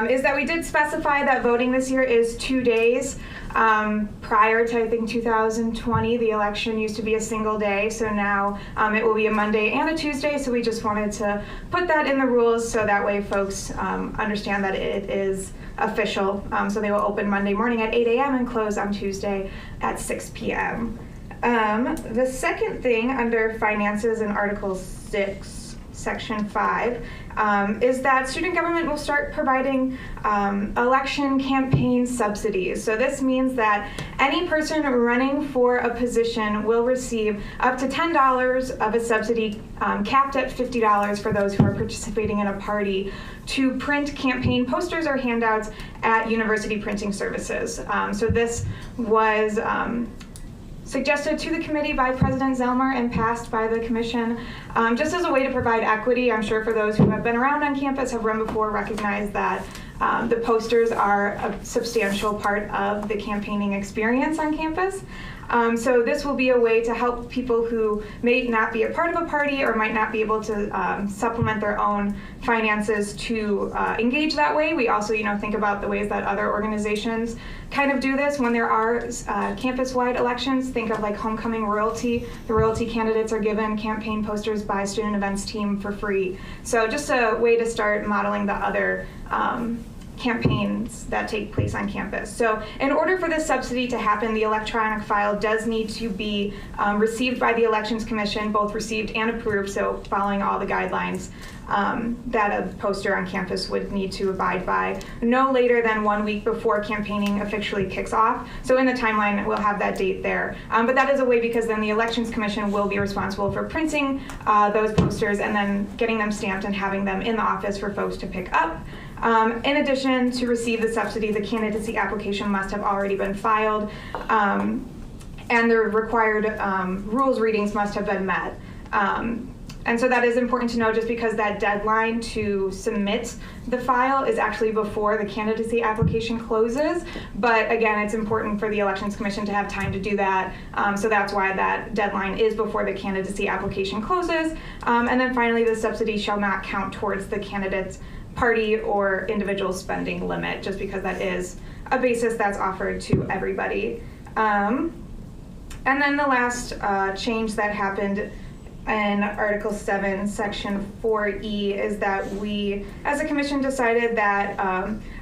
is that we did specify that voting this year is 2 days. Prior to, I think, 2020, the election used to be a single day, so now it will be a Monday and a Tuesday, so we just wanted to put that in the rules so that way folks understand that it is official. So they will open Monday morning at 8 a.m. and close on Tuesday at 6 p.m. The second thing under finances in Article 6, Section 5, is that student government will start providing election campaign subsidies. So this means that any person running for a position will receive up to $10 of a subsidy, capped at $50 for those who are participating in a party, to print campaign posters or handouts at university printing services. So this was suggested to the committee by President Zelmer and passed by the commission, just as a way to provide equity. I'm sure for those who have been around on campus, have run before, recognize that the posters are a substantial part of the campaigning experience on campus. So this will be a way to help people who may not be a part of a party or might not be able to supplement their own finances to engage that way. We also, think about the ways that other organizations kind of do this when there are campus-wide elections. Think of like homecoming royalty. The royalty candidates are given campaign posters by student events team for free. So just a way to start modeling the other campaigns that take place on campus. So in order for this subsidy to happen, the electronic file does need to be received by the Elections Commission, both received and approved, so following all the guidelines that a poster on campus would need to abide by no later than 1 week before campaigning officially kicks off. So in the timeline, we'll have that date there. But that is a way because then the Elections Commission will be responsible for printing those posters and then getting them stamped and having them in the office for folks to pick up. In addition, to receive the subsidy, the candidacy application must have already been filed, and the required rules readings must have been met. And so that is important to know just because that deadline to submit the file is actually before the candidacy application closes. But again, it's important for the Elections Commission to have time to do that. So that's why that deadline is before the candidacy application closes. And then finally, the subsidy shall not count towards the candidate's party or individual spending limit, just because that is a basis that's offered to everybody. And then the last change that happened in Article 7, Section 4E is that we, as a commission, decided that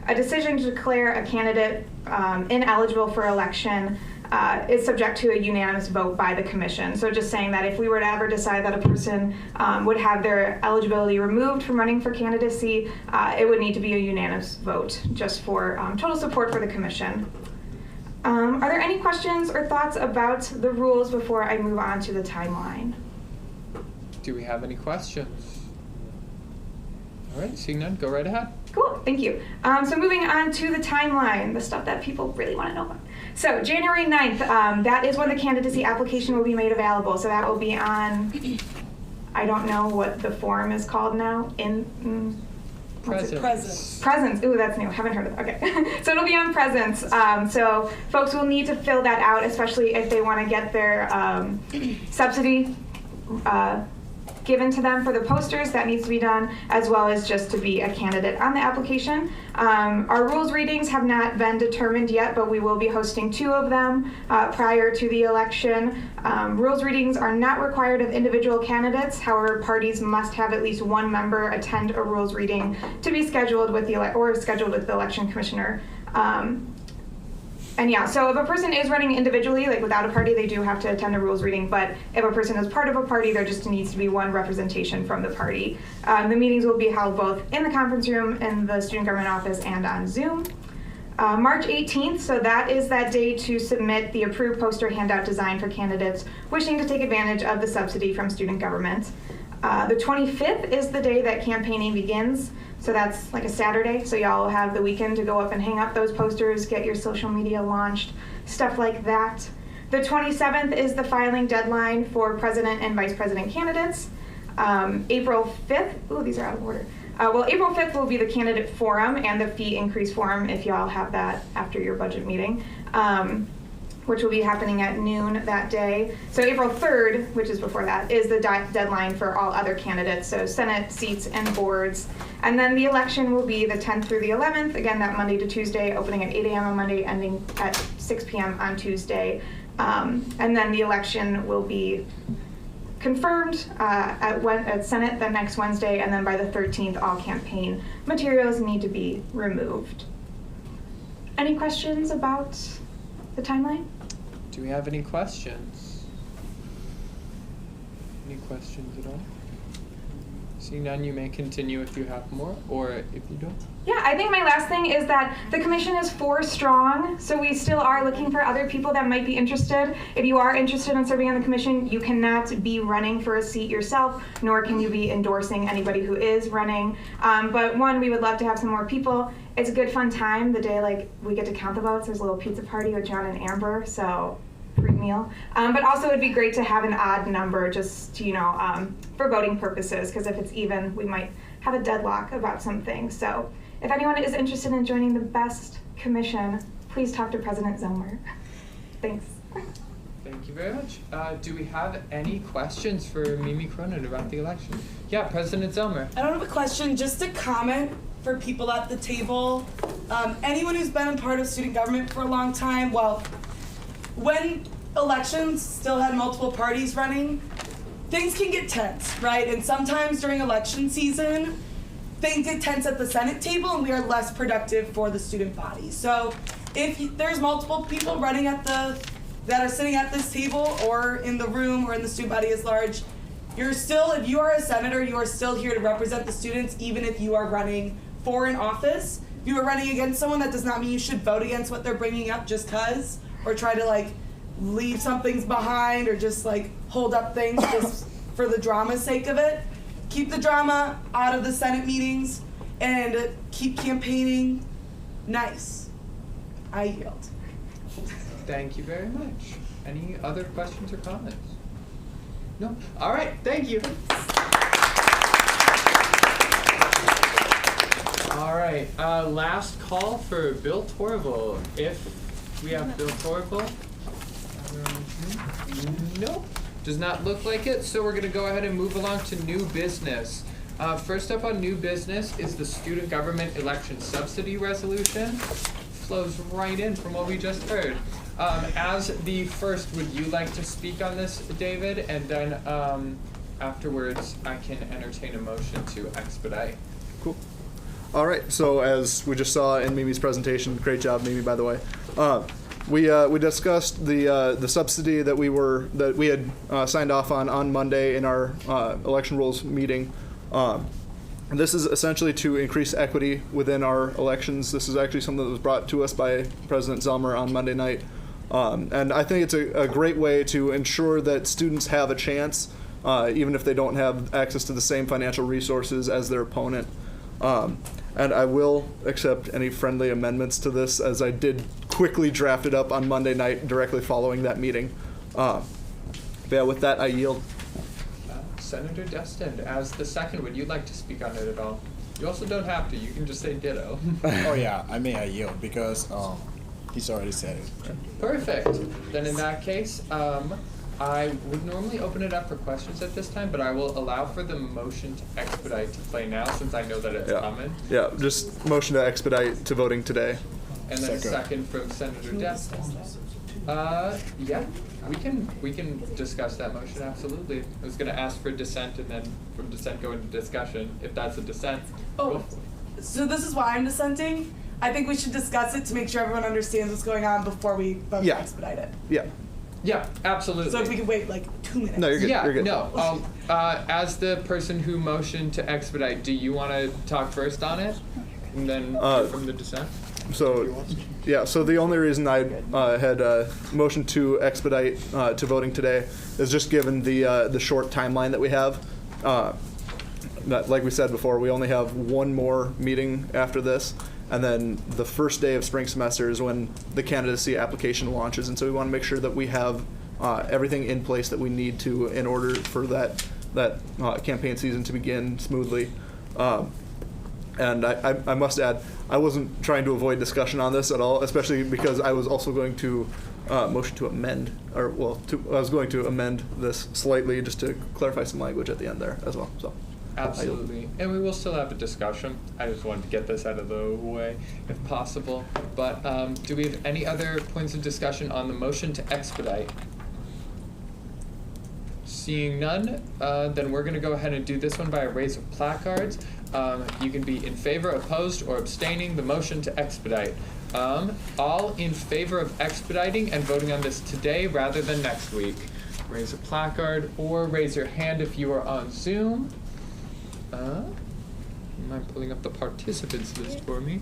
a decision to declare a candidate ineligible for election is subject to a unanimous vote by the commission. So just saying that if we were to ever decide that a person would have their eligibility removed from running for candidacy, it would need to be a unanimous vote just for total support for the commission. Are there any questions or thoughts about the rules before I move on to the timeline? Do we have any questions? All right, seeing none, go right ahead. Cool, thank you. So moving on to the timeline, the stuff that people really want to know about. So January 9th, that is when the candidacy application will be made available. So that will be on, I don't know what the form is called now. Presence. Presence. Ooh, that's new. Haven't heard of it. Okay. So it'll be on Presence. So folks will need to fill that out, especially if they want to get their subsidy given to them for the posters. That needs to be done, as well as just to be a candidate on the application. Our rules readings have not been determined yet, but we will be hosting 2 of them prior to the election. Rules readings are not required of individual candidates. However, parties must have at least 1 member attend a rules reading to be scheduled with the election commissioner. And yeah, so if a person is running individually, like without a party, they do have to attend a rules reading. But if a person is part of a party, there just needs to be 1 representation from the party. The meetings will be held both in the conference room, in the student government office, and on Zoom. March 18th, so that is that day to submit the approved poster handout design for candidates wishing to take advantage of the subsidy from student government. The 25th is the day that campaigning begins. So that's like a Saturday, so y'all will have the weekend to go up and hang up those posters, get your social media launched, stuff like that. The 27th is the filing deadline for president and vice president candidates. April 5th, ooh, these are out of order. April 5th will be the candidate forum and the fee increase forum if y'all have that after your budget meeting, which will be happening at noon that day. So April 3rd, which is before that, is the deadline for all other candidates, so Senate seats and boards. And then the election will be the 10th through the 11th, again, that Monday to Tuesday, opening at 8 a.m. on Monday, ending at 6 p.m. on Tuesday. And then the election will be confirmed at Senate the next Wednesday, and then by the 13th, all campaign materials need to be removed. Any questions about the timeline? Do we have any questions? Any questions at all? Seeing none, you may continue if you have more, or if you don't. Yeah, I think my last thing is that the commission is 4 strong, so we still are looking for other people that might be interested. If you are interested in serving on the commission, you cannot be running for a seat yourself, nor can you be endorsing anybody who is running. But one, we would love to have some more people. It's a good fun time, the day like we get to count the votes. There's a little pizza party with John and Amber, so free meal. But also it'd be great to have an odd number just, for voting purposes, because if it's even, we might have a deadlock about something. So if anyone is interested in joining the best commission, please talk to President Zomer. Thanks. Thank you very much. Do we have any questions for Mimi Cronin about the election? Yeah, President Zelmer. I don't have a question, just a comment for people at the table. Anyone who's been a part of student government for a long time, well, when elections still had multiple parties running, things can get tense, right? And sometimes during election season, things get tense at the Senate table and we are less productive for the student body. So if there's multiple people running that are sitting at this table or in the room or in the student body as large, if you are a senator, you are still here to represent the students, even if you are running for an office. If you are running against someone, that does not mean you should vote against what they're bringing up just cause, or try to leave some things behind, or just hold up things just for the drama's sake of it. Keep the drama out of the Senate meetings and keep campaigning nice. I yield. Thank you very much. Any other questions or comments? No? All right, thank you. All right, last call for Bill Torval. If we have Bill Torval. Nope, does not look like it. So we're gonna go ahead and move along to new business. First up on new business is the Student Government Election Subsidy Resolution. Flows right in from what we just heard. As the first, would you like to speak on this, David? And then afterwards, I can entertain a motion to expedite. Cool. All right. So as we just saw in Mimi's presentation, great job, Mimi, by the way. We discussed the subsidy that we had signed off on Monday in our election rules meeting. This is essentially to increase equity within our elections. This is actually something that was brought to us by President Zelmer on Monday night. And I think it's a great way to ensure that students have a chance, even if they don't have access to the same financial resources as their opponent. And I will accept any friendly amendments to this, as I did quickly draft it up on Monday night directly following that meeting. Yeah, with that, I yield. Senator Destin, as the second, would you like to speak on it at all? You also don't have to. You can just say ditto. Oh yeah, I yield because he's already said it. Perfect. Then in that case, I would normally open it up for questions at this time, but I will allow for the motion to expedite to play now, since I know that it's coming. Yeah, just motion to expedite to voting today. And then second from Senator Destin. Yeah, we can discuss that motion, absolutely. I was going to ask for dissent, and then from dissent go into discussion, if that's a dissent. Oh, so this is why I'm dissenting? I think we should discuss it to make sure everyone understands what's going on before we vote to expedite it. Yeah. Yeah, absolutely. So if we could wait 2 minutes. No, you're good. Yeah, you're good. No. As the person who motioned to expedite, do you want to talk first on it, and then from the dissent? So, yeah. So the only reason I had motioned to expedite to voting today is just given the short timeline that we have. That, like we said before, we only have one more meeting after this. And then the first day of spring semester is when the candidacy application launches. And so we want to make sure that we have everything in place that we need to in order for that campaign season to begin smoothly. And I must add, I wasn't trying to avoid discussion on this at all, especially because I was also going to motion to amend, I was going to amend this slightly just to clarify some language at the end there as well. So. Absolutely. And we will still have a discussion. I just wanted to get this out of the way if possible. But do we have any other points of discussion on the motion to expedite? Seeing none, then we're going to go ahead and do this one by a raise of placards. You can be in favor, opposed, or abstaining the motion to expedite. All in favor of expediting and voting on this today rather than next week. Raise a placard or raise your hand if you are on Zoom. I'm pulling up the participants list for me.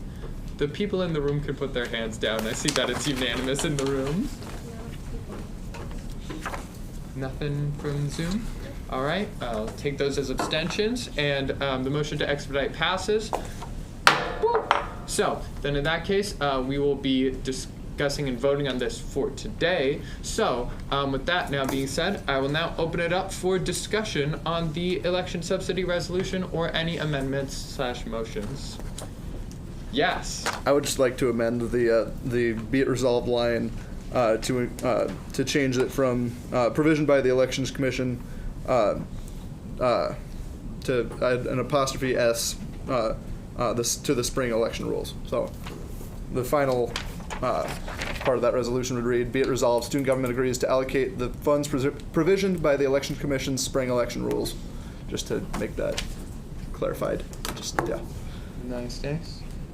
The people in the room can put their hands down. I see that it's unanimous in the room. Nothing from Zoom? All right, I'll take those as abstentions, and the motion to expedite passes. So, then in that case, we will be discussing and voting on this for today. So, with that now being said, I will now open it up for discussion on the election subsidy resolution or any amendments / motions. Yes. I would just like to amend the be it resolved line to change it from provision by the Elections Commission to add an apostrophe S to the spring election rules. So the final part of that resolution would read, be it resolved, student government agrees to allocate the funds provisioned by the Election Commission's spring election rules. Just to make that clarified. Nice.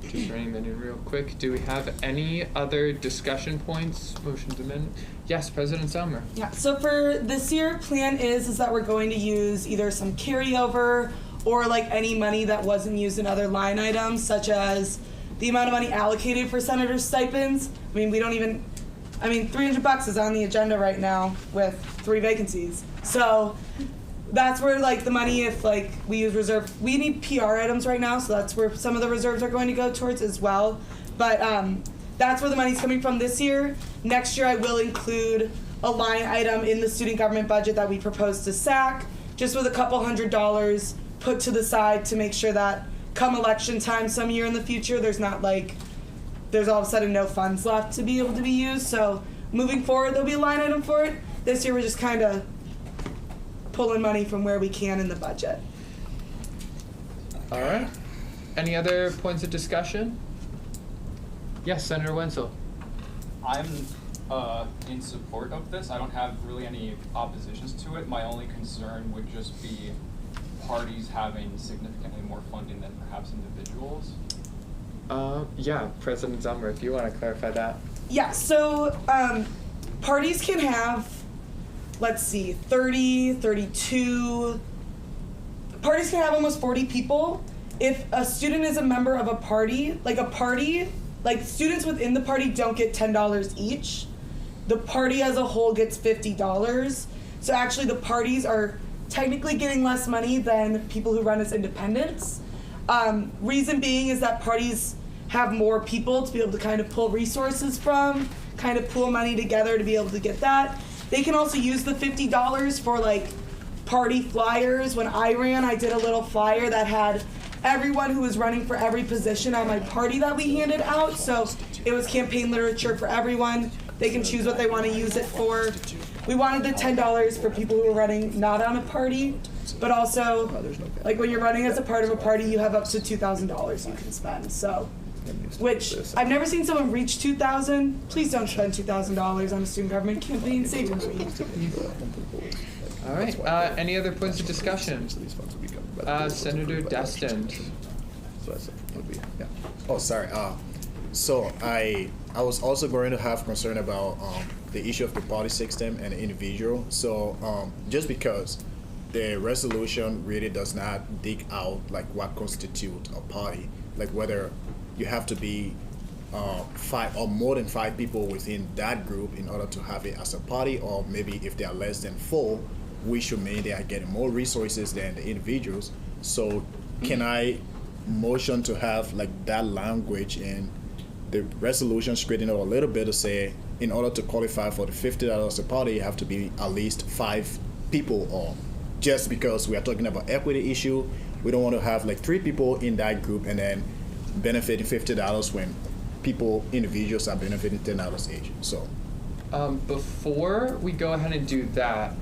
Just writing that in real quick. Do we have any other discussion points, motions, amendments? Yes, President Selmer. Yeah, so for this year, plan is that we're going to use either some carryover or like any money that wasn't used in other line items, such as the amount of money allocated for senator stipends. I mean, $300 is on the agenda right now with 3 vacancies. So that's where like the money, if like we use reserve, we need PR items right now, so that's where some of the reserves are going to go towards as well. But that's where the money's coming from this year. Next year I will include a line item in the student government budget that we propose to SAC, just with a couple $100 put to the side to make sure that come election time some year in the future, there's all of a sudden no funds left to be able to be used. So moving forward, there'll be a line item for it. This year we're just kind of pulling money from where we can in the budget. All right. Any other points of discussion? Yes, Senator Wenzel. I'm in support of this. I don't have really any oppositions to it. My only concern would just be parties having significantly more funding than perhaps individuals. Yeah, President Zummer, if you want to clarify that. Yeah, so parties can have, let's see, 30, 32, parties can have almost 40 people. If a student is a member of a party, like students within the party don't get $10 each. The party as a whole gets $50. So actually the parties are technically getting less money than people who run as independents. Reason being is that parties have more people to be able to kind of pull resources from, kind of pool money together to be able to get that. They can also use the $50 for like party flyers. When I ran, I did a little flyer that had everyone who was running for every position on my party that we handed out. So it was campaign literature for everyone. They can choose what they want to use it for. We wanted the $10 for people who are running not on a party, but also like when you're running as a part of a party, you have up to $2,000 you can spend. So, which I've never seen someone reach $2,000. Please don't spend $2,000 on a student government campaign. Save your money. All right. Any other points of discussion? Senator Destin. Oh, sorry. So I was also going to have concern about the issue of the party system and the individual. So just because the resolution really does not dig out like what constitutes a party, like whether you have to be 5 or more than 5 people within that group in order to have it as a party, or maybe if they are less than 4, we should mean they are getting more resources than the individuals. So can I motion to have like that language in the resolution, straighten it out a little bit to say, in order to qualify for the $50 a party, you have to be at least 5 people, or just because we are talking about equity issue, we don't want to have like 3 people in that group and then benefiting $50 when individuals are benefiting $10 each. So before we go ahead and do that,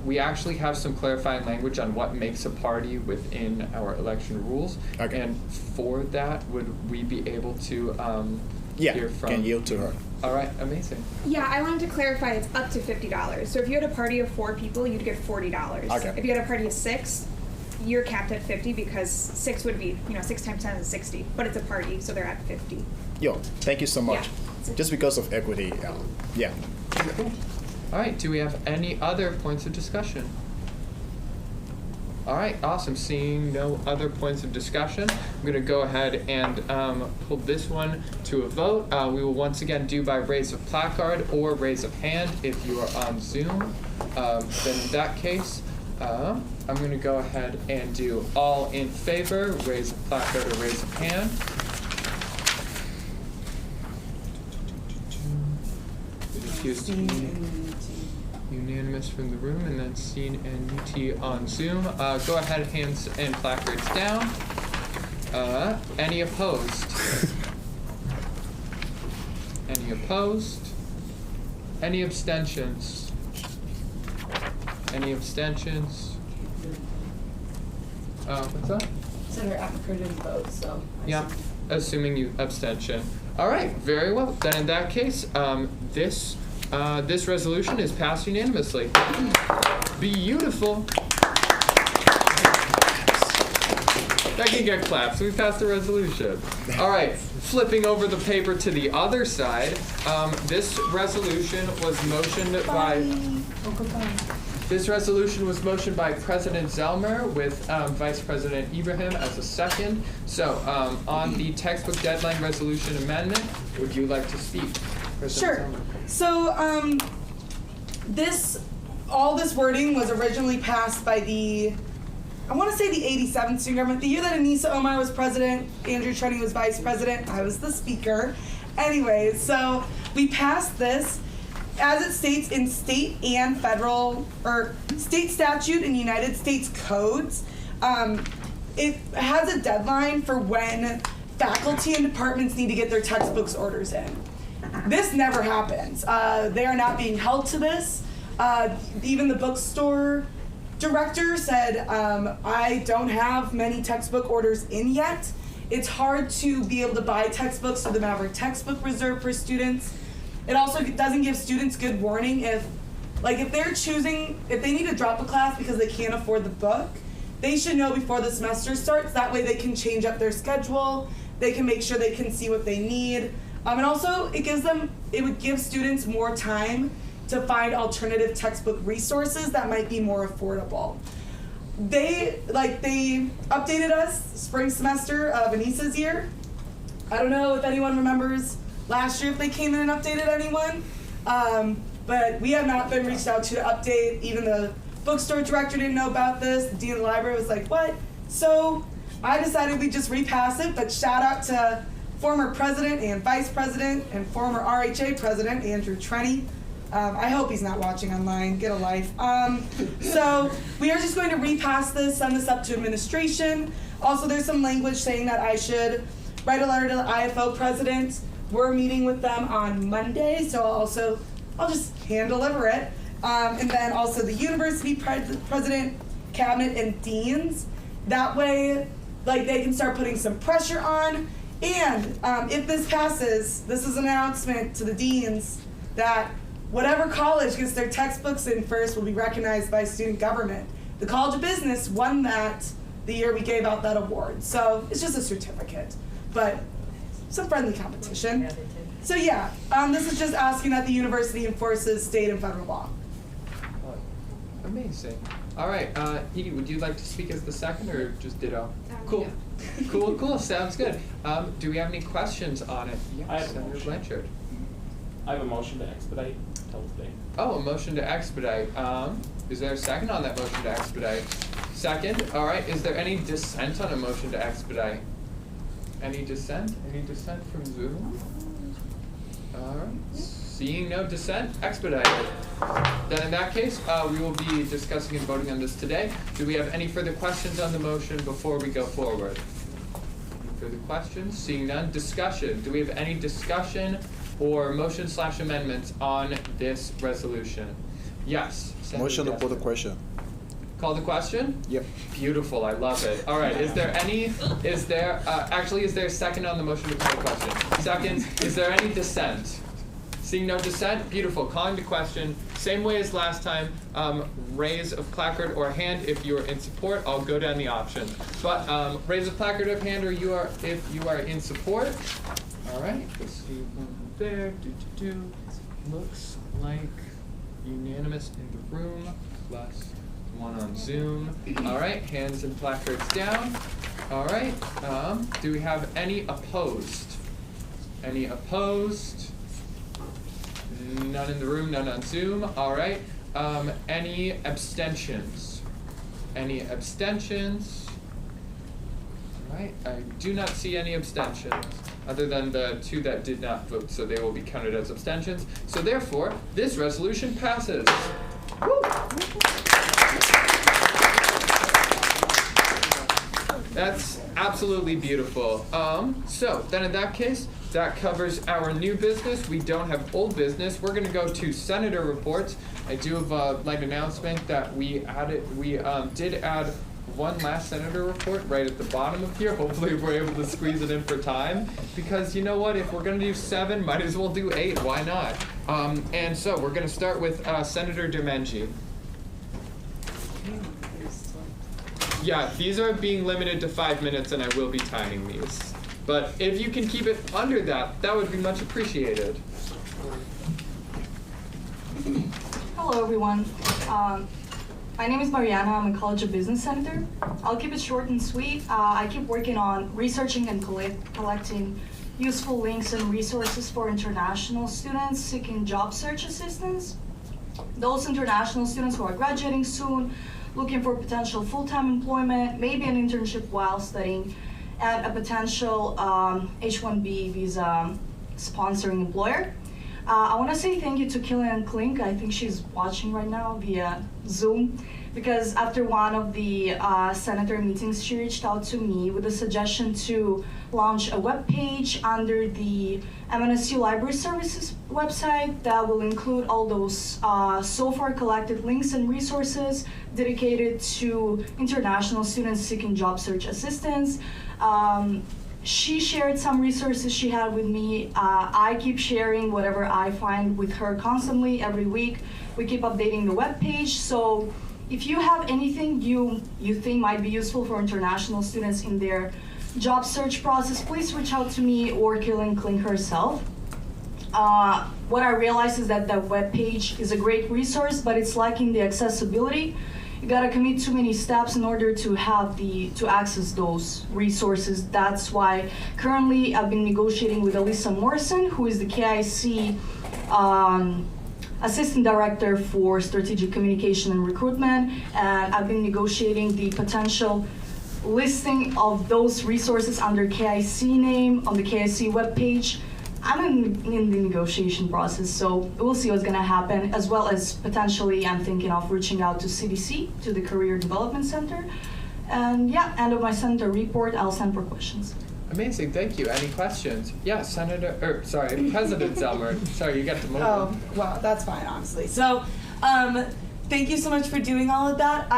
we actually have some clarifying language on what makes a party within our election rules. Okay. And for that, would we be able to hear from? Can yield to her. All right, amazing. Yeah, I wanted to clarify it's up to $50. So if you had a party of 4 people, you'd get $40. Okay. If you had a party of 6, you're capped at 50 because 6 would be, 6 times 10 is 60, but it's a party, so they're at 50. Yo, thank you so much. Yeah. Just because of equity, yeah. All right, do we have any other points of discussion? All right, awesome. Seeing no other points of discussion, I'm going to go ahead and pull this one to a vote. We will once again do by raise of placard or raise of hand if you are on Zoom. Then in that case, I'm going to go ahead and do all in favor, raise of placard or raise of hand. appears to be unanimous from the room, and then seen and UT on Zoom. Go ahead, hands and placards down. Any opposed? Any opposed? Any abstentions? Any abstentions? What's that? Senator Acker didn't vote, so. Yeah, assuming you abstention. All right, very well. Then in that case, this resolution is passed unanimously. Beautiful. That can get claps. We passed the resolution. All right, flipping over the paper to the other side. This resolution was motioned by. This resolution was motioned by President Zelmer with Vice President Ibrahim as a second. So on the textbook deadline resolution amendment, would you like to speak? Sure. So all this wording was originally passed by the 87th student government. The year that Anissa Omar was president, Andrew Trenny was vice president, I was the speaker. Anyways, so we passed this. As it states in state and federal, or state statute and United States codes, it has a deadline for when faculty and departments need to get their textbooks orders in. This never happens. They are not being held to this. Even the bookstore director said, I don't have many textbook orders in yet. It's hard to be able to buy textbooks through the Maverick Textbook Reserve for students. It also doesn't give students good warning if they need to drop a class because they can't afford the book, they should know before the semester starts. That way they can change up their schedule. They can make sure they can see what they need. And also it would give students more time to find alternative textbook resources that might be more affordable. They updated us spring semester of Anissa's year. I don't know if anyone remembers last year if they came in and updated anyone, but we have not been reached out to update. Even the bookstore director didn't know about this. The dean of the library was like, what? So I decided we'd just repass it, but shout out to former president and vice president and former RHA president, Andrew Trenny. I hope he's not watching online. Get a life. So we are just going to repass this, send this up to administration. Also, there's some language saying that I should write a letter to the IFO president. We're meeting with them on Monday, so I'll just hand deliver it. And then also the university president, cabinet, and deans. That way, they can start putting some pressure on. And if this passes, this is an announcement to the deans that whatever college gets their textbooks in first will be recognized by student government. The College of Business won that the year we gave out that award. So it's just a certificate, but some friendly competition. So yeah, this is just asking that the university enforces state and federal law. Amazing. All right, Edie, would you like to speak as the second or just ditto? Cool. Cool. Sounds good. Do we have any questions on it? Yes, Senator Blanchard. I have a motion to expedite till today. Oh, a motion to expedite. Is there a second on that motion to expedite? Second. All right. Is there any dissent on a motion to expedite? Any dissent? Any dissent from Zoom? All right. Seeing no dissent, expedited. Then in that case, we will be discussing and voting on this today. Do we have any further questions on the motion before we go forward? Any further questions? Seeing none, discussion. Do we have any discussion or motion/amendments on this resolution? Yes. Senator Motion to Gaspar. put the question. Call the question? Yep. Beautiful, I love it. All right, is there a second on the motion to call the question? Second, is there any dissent? Seeing no dissent, beautiful. Calling the question, same way as last time, raise of placard or hand if you are in support. I'll go down the options. But raise of placard or hand if you are in support. All right, let's see one there. Looks like unanimous in the room, plus one on Zoom. All right, hands and placards down. All right, do we have any opposed? Any opposed? None in the room, none on Zoom. All right, any abstentions? Any abstentions? All right, I do not see any abstentions. other than the 2 that did not vote, so they will be counted as abstentions. So therefore, this resolution passes. Woo! That's absolutely beautiful. So then in that case, that covers our new business. We don't have old business. We're gonna go to senator reports. I do have a light announcement that we did add one last senator report right at the bottom of here. Hopefully we're able to squeeze it in for time, because you know what, if we're gonna do 7, might as well do 8, why not? And so we're gonna start with Senator Domenji. Yeah, these are being limited to 5 minutes, and I will be timing these. But if you can keep it under that, that would be much appreciated. Hello, everyone. My name is Mariana. I'm a College of Business Senator. I'll keep it short and sweet. I keep working on researching and collecting useful links and resources for international students seeking job search assistance. Those international students who are graduating soon, looking for potential full-time employment, maybe an internship while studying, and a potential H-1B visa sponsoring employer. I want to say thank you to Killian Klink. I think she's watching right now via Zoom, because after one of the senator meetings, she reached out to me with a suggestion to launch a web page under the MNSU Library Services website that will include all those so far collected links and resources dedicated to international students seeking job search assistance. She shared some resources she had with me. I keep sharing whatever I find with her constantly every week. We keep updating the webpage. So if you have anything you think might be useful for international students in their job search process, please reach out to me or Killian Klink herself. What I realized is that the webpage is a great resource, but it's lacking the accessibility. You gotta commit too many steps in order to access those resources. That's why currently I've been negotiating with Alyssa Morrison, who is the KIC Assistant Director for Strategic Communication and Recruitment, and I've been negotiating the potential listing of those resources under KIC name on the KIC webpage. I'm in the negotiation process, so we'll see what's gonna happen, as well as potentially I'm thinking of reaching out to CDC, to the Career Development Center. And yeah, end of my senator report, I'll send for questions. Amazing, thank you. Any questions? Yeah, President Zelmer. Sorry, you got to move. Oh, well, that's fine, honestly. So, thank you so much for doing all of that.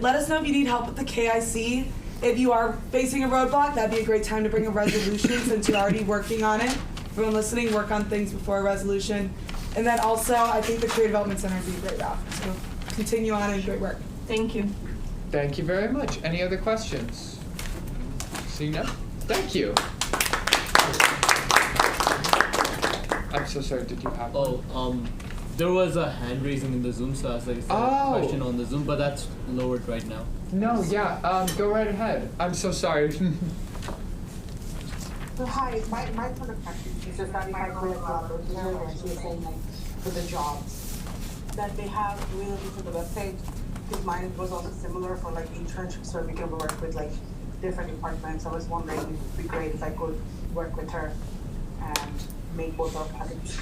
Let us know if you need help with the KIC. If you are facing a roadblock, that'd be a great time to bring a resolution since you're already working on it. Everyone listening, work on things before a resolution. And then also, I think the Career Development Center would be a great route. So continue on and great work. Thank you. Thank you very much. Any other questions? Seeing none? Thank you. I'm so sorry, did you have one? There was a hand raising in the Zoom, so I was like, a question on the Zoom, but that's lowered right now. No, yeah, go right ahead. I'm so sorry. So hi, my point of question is just that my collaborator and she was saying like for the jobs that they have really for the website, because mine was also similar for like internships where we can work with like different departments. I was wondering if it would be great if I could work with her and make both our projects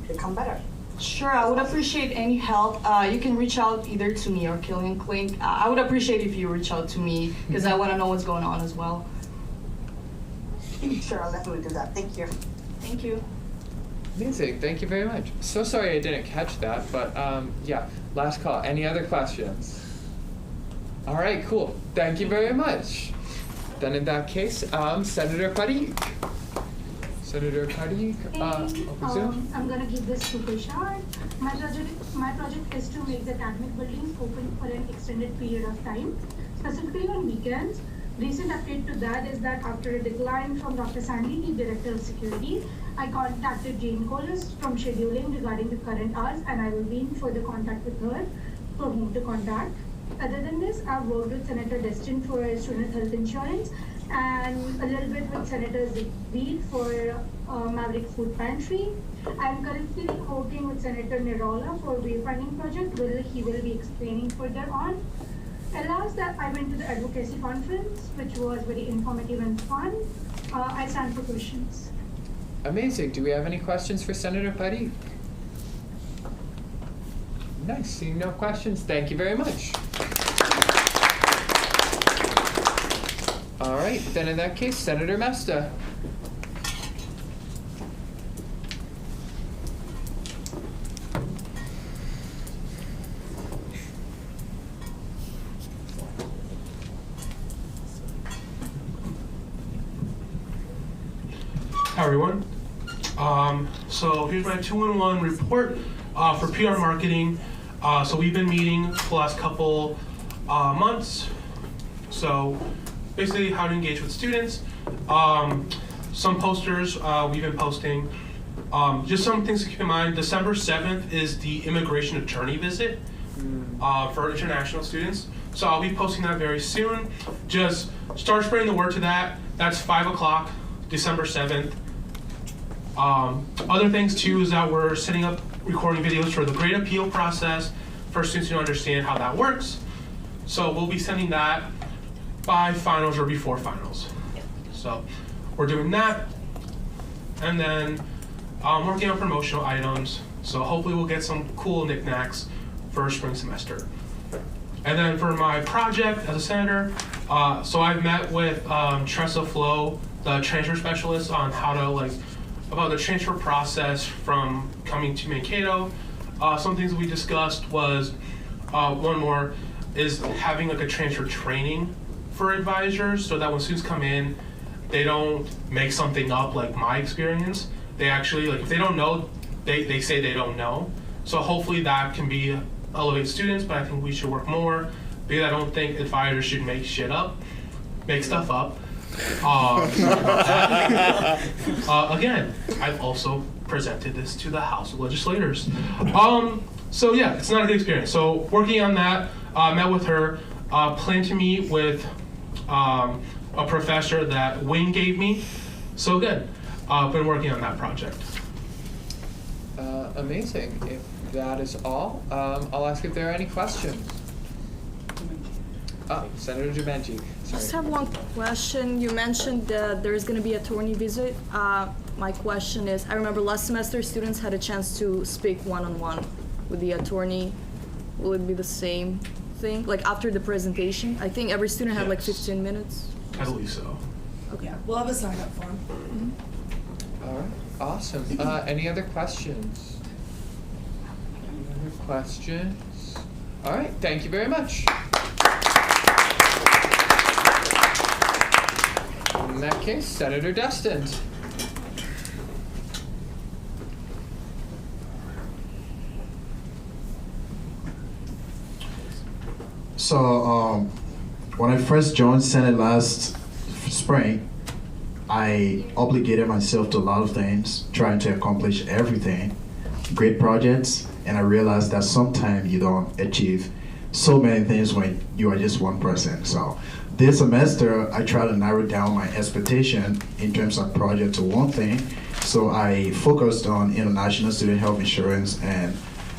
become better. Sure, I would appreciate any help. You can reach out either to me or Killian Klink. I would appreciate if you reach out to me because I want to know what's going on as well. Sure, I'll definitely do that. Thank you. Thank you. Amazing, thank you very much. So sorry I didn't catch that, but yeah, last call. Any other questions? All right, cool. Thank you very much. Then in that case, Senator Parikh. Senator Parikh, I'm going to give this super short. My project is to make the academic buildings open for an extended period of time, specifically on weekends. Recent update to that is that after a decline from Dr. Sandy, the Director of Security, I contacted Jane Collis from scheduling regarding the current hours, and I will be in further contact with her for whom to contact. Other than this, I've worked with Senator Destin for student health insurance and a little bit with Senator Zigbee for Maverick Food Pantry. I'm currently working with Senator Nirola for wayfinding project, where he will be explaining further on. And last, I went to the advocacy conference, which was very informative and fun. I stand for questions. Amazing. Do we have any questions for Senator Padi? Nice. Seeing no questions, thank you very much. All right, then in that case, Senator Mesta. Hi everyone. So here's my 2-in-1 report for PR marketing. So we've been meeting for the last couple months. So basically how to engage with students. Some posters we've been posting. Just some things to keep in mind. December 7th is the immigration attorney visit for international students. So I'll be posting that very soon. Just start spreading the word to that. That's 5 o'clock, December 7th. Other things too is that we're setting up recording videos for the grade appeal process for students to understand how that works. So we'll be sending that by finals or before finals. So we're doing that. And then working on promotional items. So hopefully we'll get some cool knickknacks for spring semester. And then for my project as a senator, so I've met with Tressa Flo, the transfer specialist, on how to about the transfer process from coming to Mankato. Some things we discussed was, one more, is having a transfer training for advisors so that when students come in, they don't make something up like my experience. They actually, if they don't know, they say they don't know. So hopefully that can be elevate students, but I think we should work more because I don't think advisors should make stuff up. Again, I've also presented this to the House of Legislators. So yeah, it's not a good experience. So working on that, met with her, plan to meet with a professor that Wayne gave me. So good. Been working on that project. Amazing. If that is all, I'll ask if there are any questions. Senator Jumanji. I just have one question. You mentioned that there is going to be a attorney visit. My question is, I remember last semester students had a chance to speak one-on-one with the attorney. Will it be the same thing? Like after the presentation? I think every student had like 15 minutes. I believe so. Okay. Yeah, we'll have a sign-up form. All right. Awesome. Any other questions? Any other questions? All right. Thank you very much. In that case, Senator Destin. So when I first joined Senate last spring, I obligated myself to a lot of things, trying to accomplish everything, great projects, and I realized that sometimes you don't achieve so many things when you are just one person. So this semester, I try to narrow down my expectation in terms of project to one thing. So I focused on international student health insurance and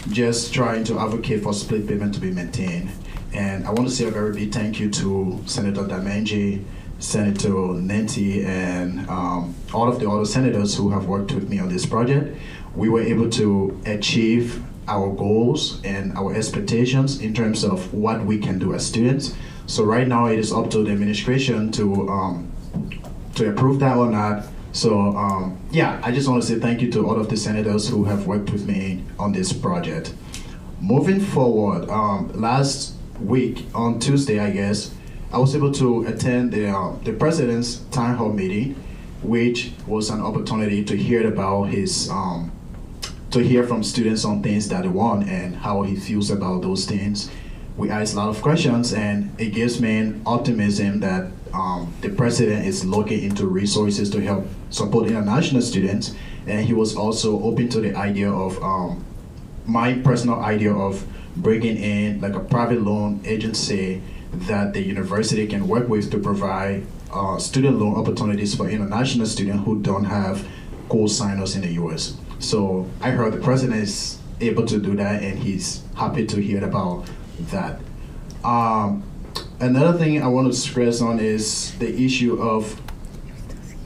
just trying to advocate for split payment to be maintained. And I want to say a very big thank you to Senator Damenji, Senator Nanti, and all of the other senators who have worked with me on this project. We were able to achieve our goals and our expectations in terms of what we can do as students. So right now it is up to the administration to approve that or not. So yeah, I just want to say thank you to all of the senators who have worked with me on this project. Moving forward, last week on Tuesday, I guess, I was able to attend the president's town hall meeting, which was an opportunity to hear about his to hear from students on things that they want and how he feels about those things. We asked a lot of questions, and it gives me optimism that the president is looking into resources to help support international students, and he was also open to the idea of my personal idea of bringing in like a private loan agency that the university can work with to provide student loan opportunities for international students who don't have co-signers in the US. So I heard the president is able to do that, and he's happy to hear about that. Another thing I want to stress on is the issue of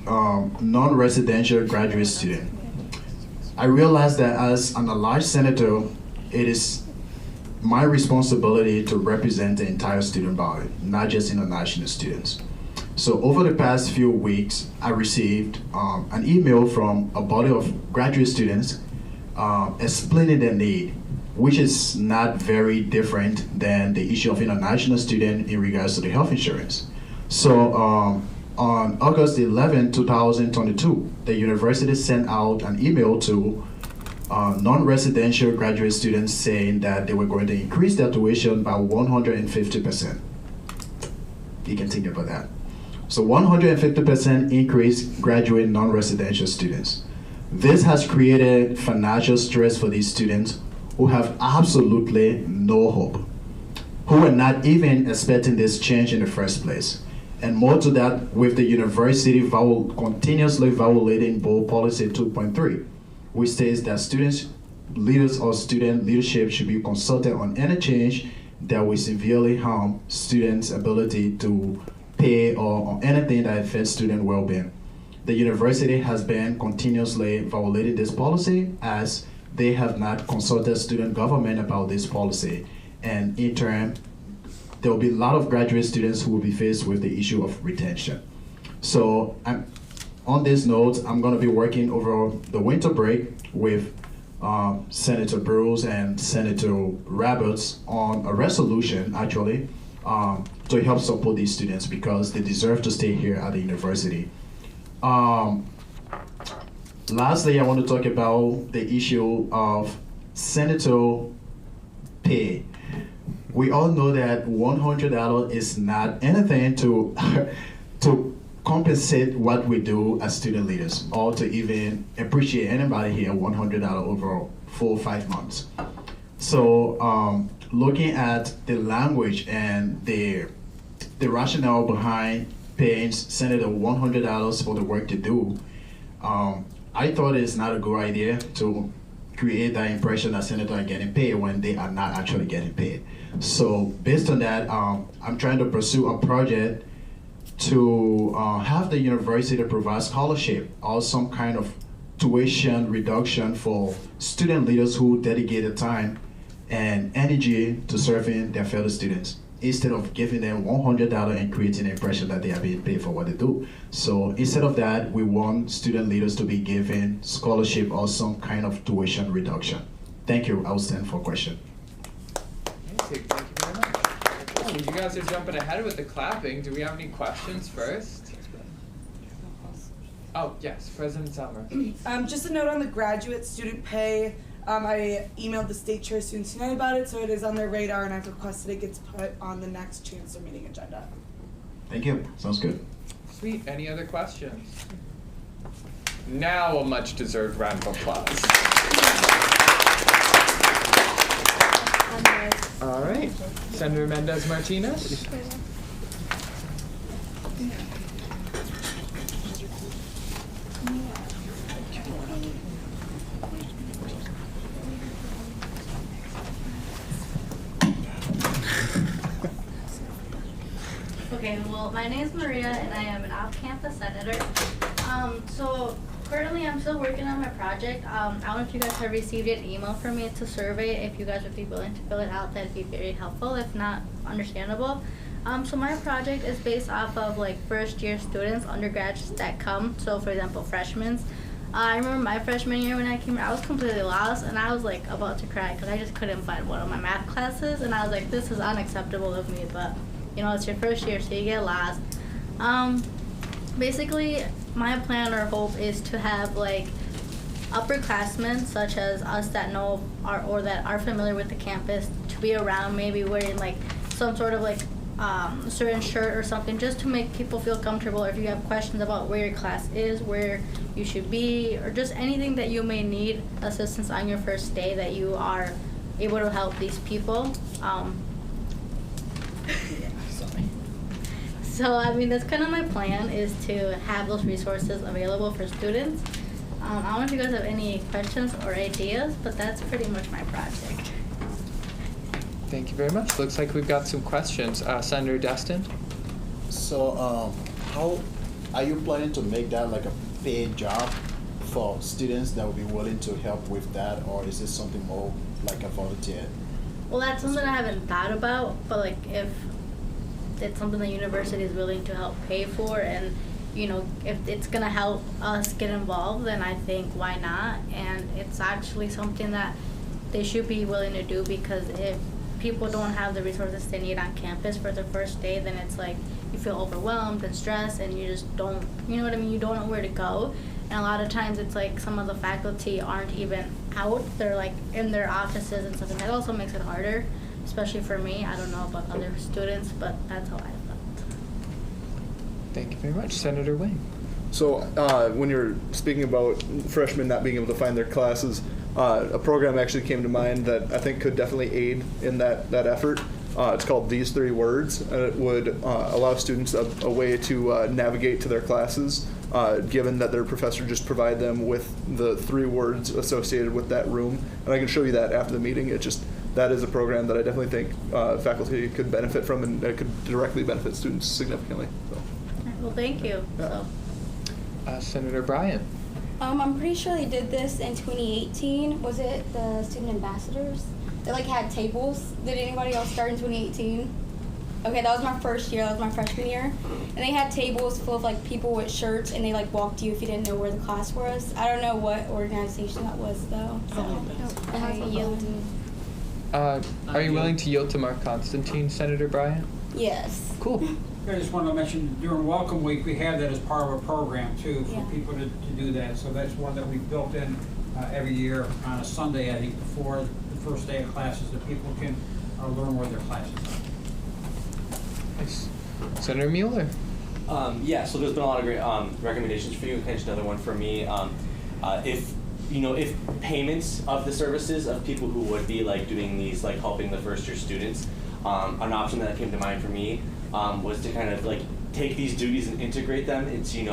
non-residential graduate student. I realized that as an alleged senator, it is my responsibility to represent the entire student body, not just international students. So over the past few weeks, I received an email from a body of graduate students explaining their need, which is not very different than the issue of international student in regards to the health insurance. So on August 11, 2022, the university sent out an email to non-residential graduate students saying that they were going to increase their tuition by 150%. You can think about that. So 150% increase graduate non-residential students. This has created financial stress for these students who have absolutely no hope, who were not even expecting this change in the first place. And more to that, with the university continuously violating Board Policy 2.3, which states that students, leaders or student leadership should be consulted on any change that will severely harm students' ability to pay or on anything that affects student well-being. The university has been continuously violating this policy as they have not consulted student government about this policy. And in turn, there will be a lot of graduate students who will be faced with the issue of retention. So on this note, I'm going to be working over the winter break with Senator Bruce and Senator Roberts on a resolution, actually, to help support these students because they deserve to stay here at the university. Lastly, I want to talk about the issue of senator pay. We all know that $100 is not anything to to compensate what we do as student leaders, or to even appreciate anybody here $100 over 4 or 5 months. So looking at the language and the rationale behind paying Senator $100 for the work to do, I thought it's not a good idea to create that impression that senators are getting paid when they are not actually getting paid. So based on that, I'm trying to pursue a project to have the university provide scholarship or some kind of tuition reduction for student leaders who dedicate the time and energy to serving their fellow students, instead of giving them $100 and creating the impression that they are being paid for what they do. So instead of that, we want student leaders to be given scholarship or some kind of tuition reduction. Thank you. I'll stand for question. Thank you very much. Oh, you guys are jumping ahead with the clapping. Do we have any questions first? Oh, yes, President Selmer. Just a note on the graduate student pay. I emailed the State Chair Students United about it, so it is on their radar, and I've requested it gets put on the next Chancellor meeting agenda. Thank you. Sounds good. Sweet. Any other questions? Now a much-deserved round of applause. All right. Senator Mendez-Martinez. Okay, well, my name is Maria, and I am an off-campus senator. So currently, I'm still working on my project. I don't know if you guys have received an email from me. It's a survey. If you guys would be willing to fill it out, that'd be very helpful. If not, understandable. So my project is based off of like first-year students, undergraduates that come. So for example, freshmen. I remember my freshman year when I came here, I was completely lost, and I was like about to cry because I just couldn't find one of my math classes, and I was like, this is unacceptable of me, but you know, it's your first year, so you get lost. Basically, my plan or hope is to have like upperclassmen, such as us that know or that are familiar with the campus, to be around, maybe wearing like some sort of like certain shirt or something, just to make people feel comfortable. If you have questions about where your class is, where you should be, or just anything that you may need assistance on your first day, that you are able to help these people. So, I mean, that's kind of my plan, is to have those resources available for students. I don't know if you guys have any questions or ideas, but that's pretty much my project. Thank you very much. Looks like we've got some questions. Senator Destin? So, how are you planning to make that like a paid job for students that would be willing to help with that, or is this something more like a volunteer? Well, that's something I haven't thought about, but like if it's something the university is willing to help pay for, and you know, if it's gonna help us get involved, then I think why not? And it's actually something that they should be willing to do, because if people don't have the resources they need on campus for the first day, then it's like you feel overwhelmed and stressed, and you just don't, you know what I mean? You don't know where to go. And a lot of times it's like some of the faculty aren't even out. They're like in their offices and stuff, and that also makes it harder, especially for me. I don't know about other students, but that's how I felt. Thank you very much. Senator Wayne. So when you're speaking about freshmen not being able to find their classes, a program actually came to mind that I think could definitely aid in that effort. It's called These 3 Words, and it would allow students a way to navigate to their classes, given that their professor just provide them with the 3 words associated with that room. And I can show you that after the meeting. That is a program that I definitely think faculty could benefit from, and it could directly benefit students significantly. So. Well, thank you. Yeah. Senator Bryant. I'm pretty sure they did this in 2018. Was it the student ambassadors? They like had tables. Did anybody else start in 2018? Okay, that was my first year. That was my freshman year. And they had tables full of like people with shirts, and they like walked you if you didn't know where the class was. I don't know what organization that was though. So I yield. Are you willing to yield to Mark Constantine, Senator Bryant? Yes. Cool. I just want to mention during Welcome Week we have that as part of our program too, for Yeah. people to do that. So that's one that we've built in every year on a Sunday, I think, before the first day of classes, that people can learn where their classes are. Nice. Senator Mueller. Yeah, so there's been a lot of great recommendations for you. And another one for me. If payments of the services of people who would be like doing these, like helping the first year students, an option that came to mind for me was to kind of like take these duties and integrate them into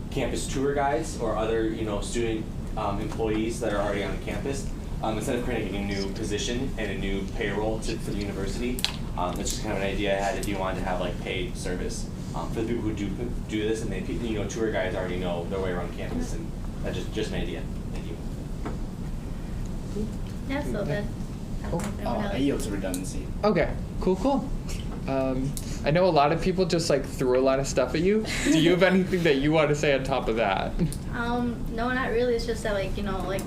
campus tour guides or other student employees that are already on the campus. Instead of creating a new position and a new payroll for the university. That's just kind of an idea I had if you wanted to have like paid service for the people who do this, and they tour guides already know their way around campus, and that's just an idea. Thank you. Yeah, so that. I yield to redundancy. Okay. Cool. I know a lot of people just like threw a lot of stuff at you. Do you have anything that you want to say on top of that? No, not really. It's just that like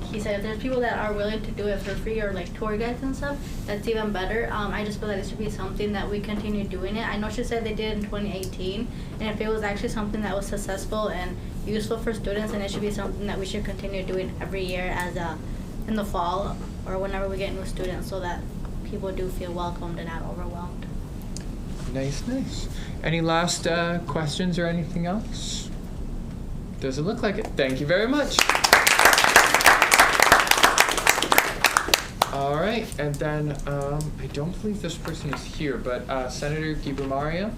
he said, if there's people that are willing to do it for free or like tour guides and stuff, that's even better. I just feel that it should be something that we continue doing it. I know she said they did it in 2018, and if it was actually something that was successful and useful for students, then it should be something that we should continue doing every year as in the fall or whenever we get new students, so that people do feel welcomed and not overwhelmed. Nice. Any last questions or anything else? Doesn't look like it. Thank you very much. All right, and then I don't believe this person is here, but Senator Guiber-Maria.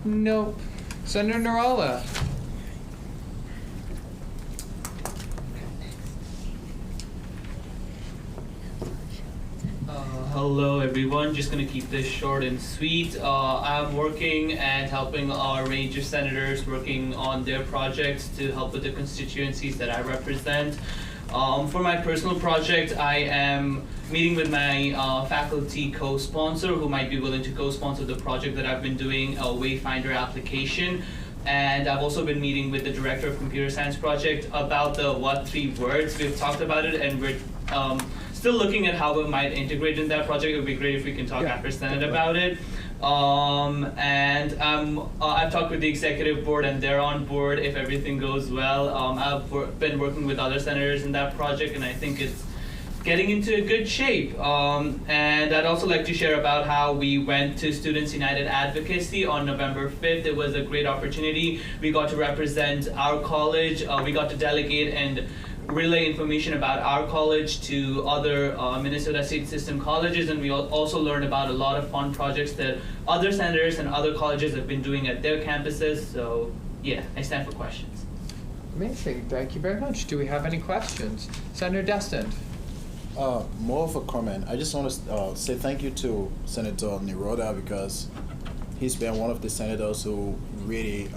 Nope. Senator Narala. Hello everyone, just going to keep this short and sweet. I'm working and helping our Ranger senators working on their projects to help with the constituencies that I represent. For my personal project, I am meeting with my faculty co-sponsor who might be willing to co-sponsor the project that I've been doing, a Wayfinder application. And I've also been meeting with the director of computer science project about the what 3 words. We've talked about it, and we're still looking at how we might integrate in that project. It would be great if we can talk after Senate about it. And I've talked with the executive board, and they're on board if everything goes well. I've been working with other senators in that project, and I think it's getting into good shape. And I'd also like to share about how we went to Students United Advocacy on November 5th. It was a great opportunity. We got to represent our college. We got to delegate and relay information about our college to other Minnesota State System colleges, and we also learned about a lot of fun projects that other senators and other colleges have been doing at their campuses. So yeah, I stand for questions. Amazing, thank you very much. Do we have any questions? Senator Destin. More of a comment. I just want to say thank you to Senator Niroda, because he's been one of the senators who really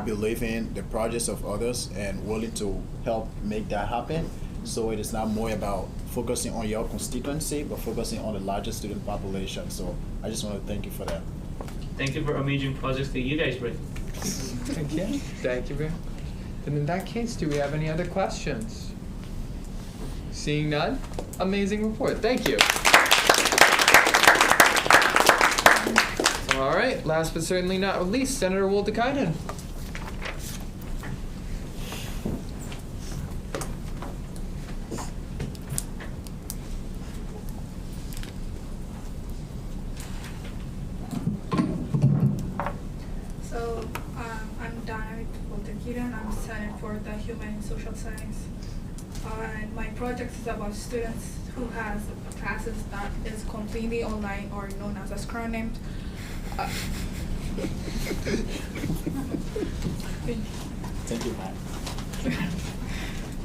believe in the projects of others and willing to help make that happen. So it is not more about focusing on your constituency, but focusing on the larger student population. So I just want to thank you for that. Thank you for amazing projects that you guys bring. Thank you. Thank you very much. And in that case, do we have any other questions? Seeing none, amazing report. Thank you. All right, last but certainly not least, Senator Woltekainen. So I'm Dana Woltekainen. I'm Senate for the Human and Social Science. And my project is about students who has classes that is completely online or known as acronymed. Thank you, Matt.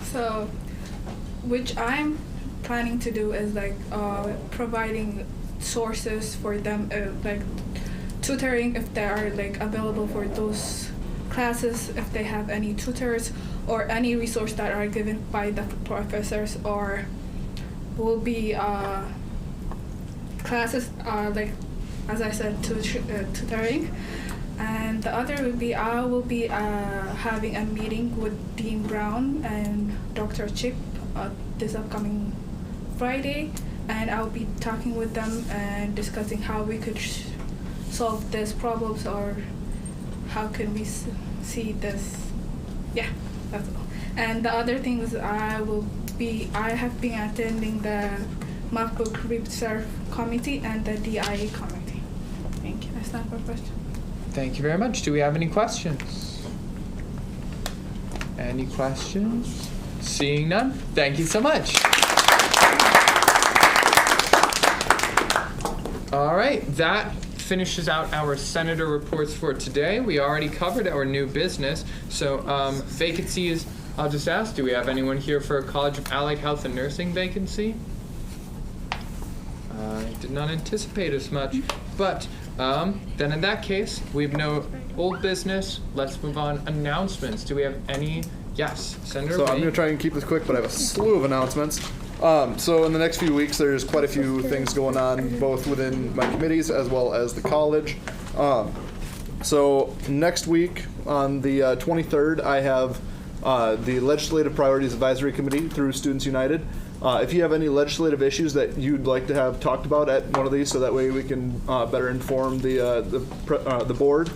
So, which I'm planning to do is like providing sources for them, like tutoring if they are like available for those classes, if they have any tutors or any resource that are given by the professors, or will be classes like, as I said, tutoring. And the other would be I will be having a meeting with Dean Brown and Dr. Chip this upcoming Friday, and I'll be talking with them and discussing how we could solve these problems, or how can we see this. Yeah, that's all. And the other things I have been attending the Math Book Reserve Committee and the DIA Committee. Thank you. That's not my question. Thank you very much. Do we have any questions? Any questions? Seeing none, thank you so much. All right, that finishes out our senator reports for today. We already covered our new business. So vacancies, I'll just ask, do we have anyone here for a College of Allied Health and Nursing vacancy? I did not anticipate as much, but then in that case, we have no old business. Let's move on. Announcements. Do we have any? Yes, Senator. So I'm going to try and keep this quick, but I have a slew of announcements. So in the next few weeks, there's quite a few things going on, both within my committees as well as the college. So next week, on the 23rd, I have the Legislative Priorities Advisory Committee through Students United. If you have any legislative issues that you'd like to have talked about at one of these, so that way we can better inform the board,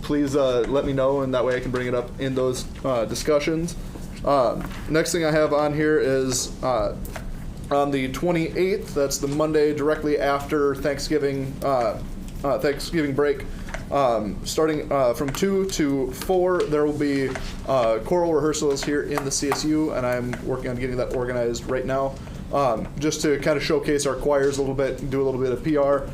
please let me know, and that way I can bring it up in those discussions. Next thing I have on here is on the 28th, that's the Monday directly after Thanksgiving break. Starting from 2 to 4, there will be choral rehearsals here in the CSU, and I'm working on getting that organized right now, just to kind of showcase our choirs a little bit and do a little bit of PR.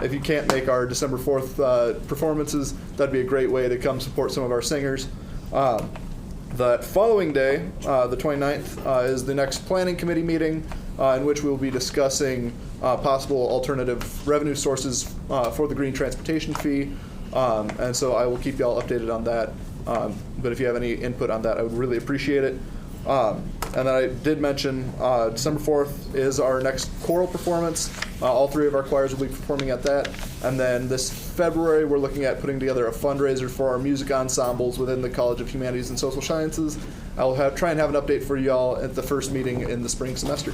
If you can't make our December 4th performances, that'd be a great way to come support some of our singers. The following day, the 29th, is the next planning committee meeting, in which we'll be discussing possible alternative revenue sources for the green transportation fee. And so I will keep y'all updated on that. But if you have any input on that, I would really appreciate it. And then I did mention December 4th is our next choral performance. All three of our choirs will be performing at that. And then this February, we're looking at putting together a fundraiser for our music ensembles within the College of Humanities and Social Sciences. I will try and have an update for y'all at the first meeting in the spring semester.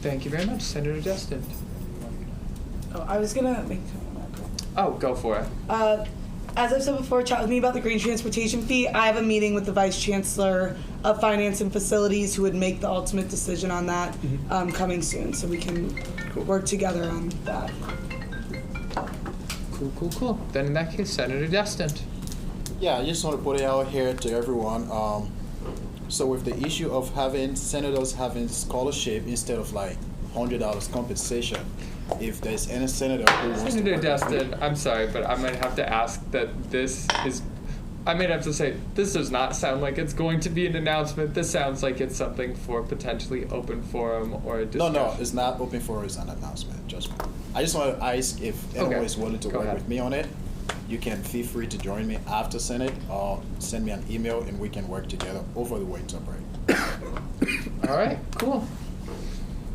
Thank you very much, Senator Destin. Oh, I was gonna make. Oh, go for it. As I've said before, chat with me about the green transportation fee. I have a meeting with the Vice Chancellor of Finance and Facilities, who would make the ultimate decision on that, coming soon, so we can work together on that. Cool. Then in that case, Senator Destin. Yeah, I just want to put it out here to everyone. So with the issue of having senators having scholarship instead of like $100 compensation, if there's any senator who wants Senator to Destin, I'm sorry, but I'm going to have to ask that this is I may have to say, this does not sound like it's going to be an announcement. This sounds like it's something for potentially open forum or a discussion. No, it's not open forum. It's an announcement. I just want to ask if anyone is willing to work with me on it. You can feel free to join me after Senate or send me an email and we can work together over the winter break. All right, cool.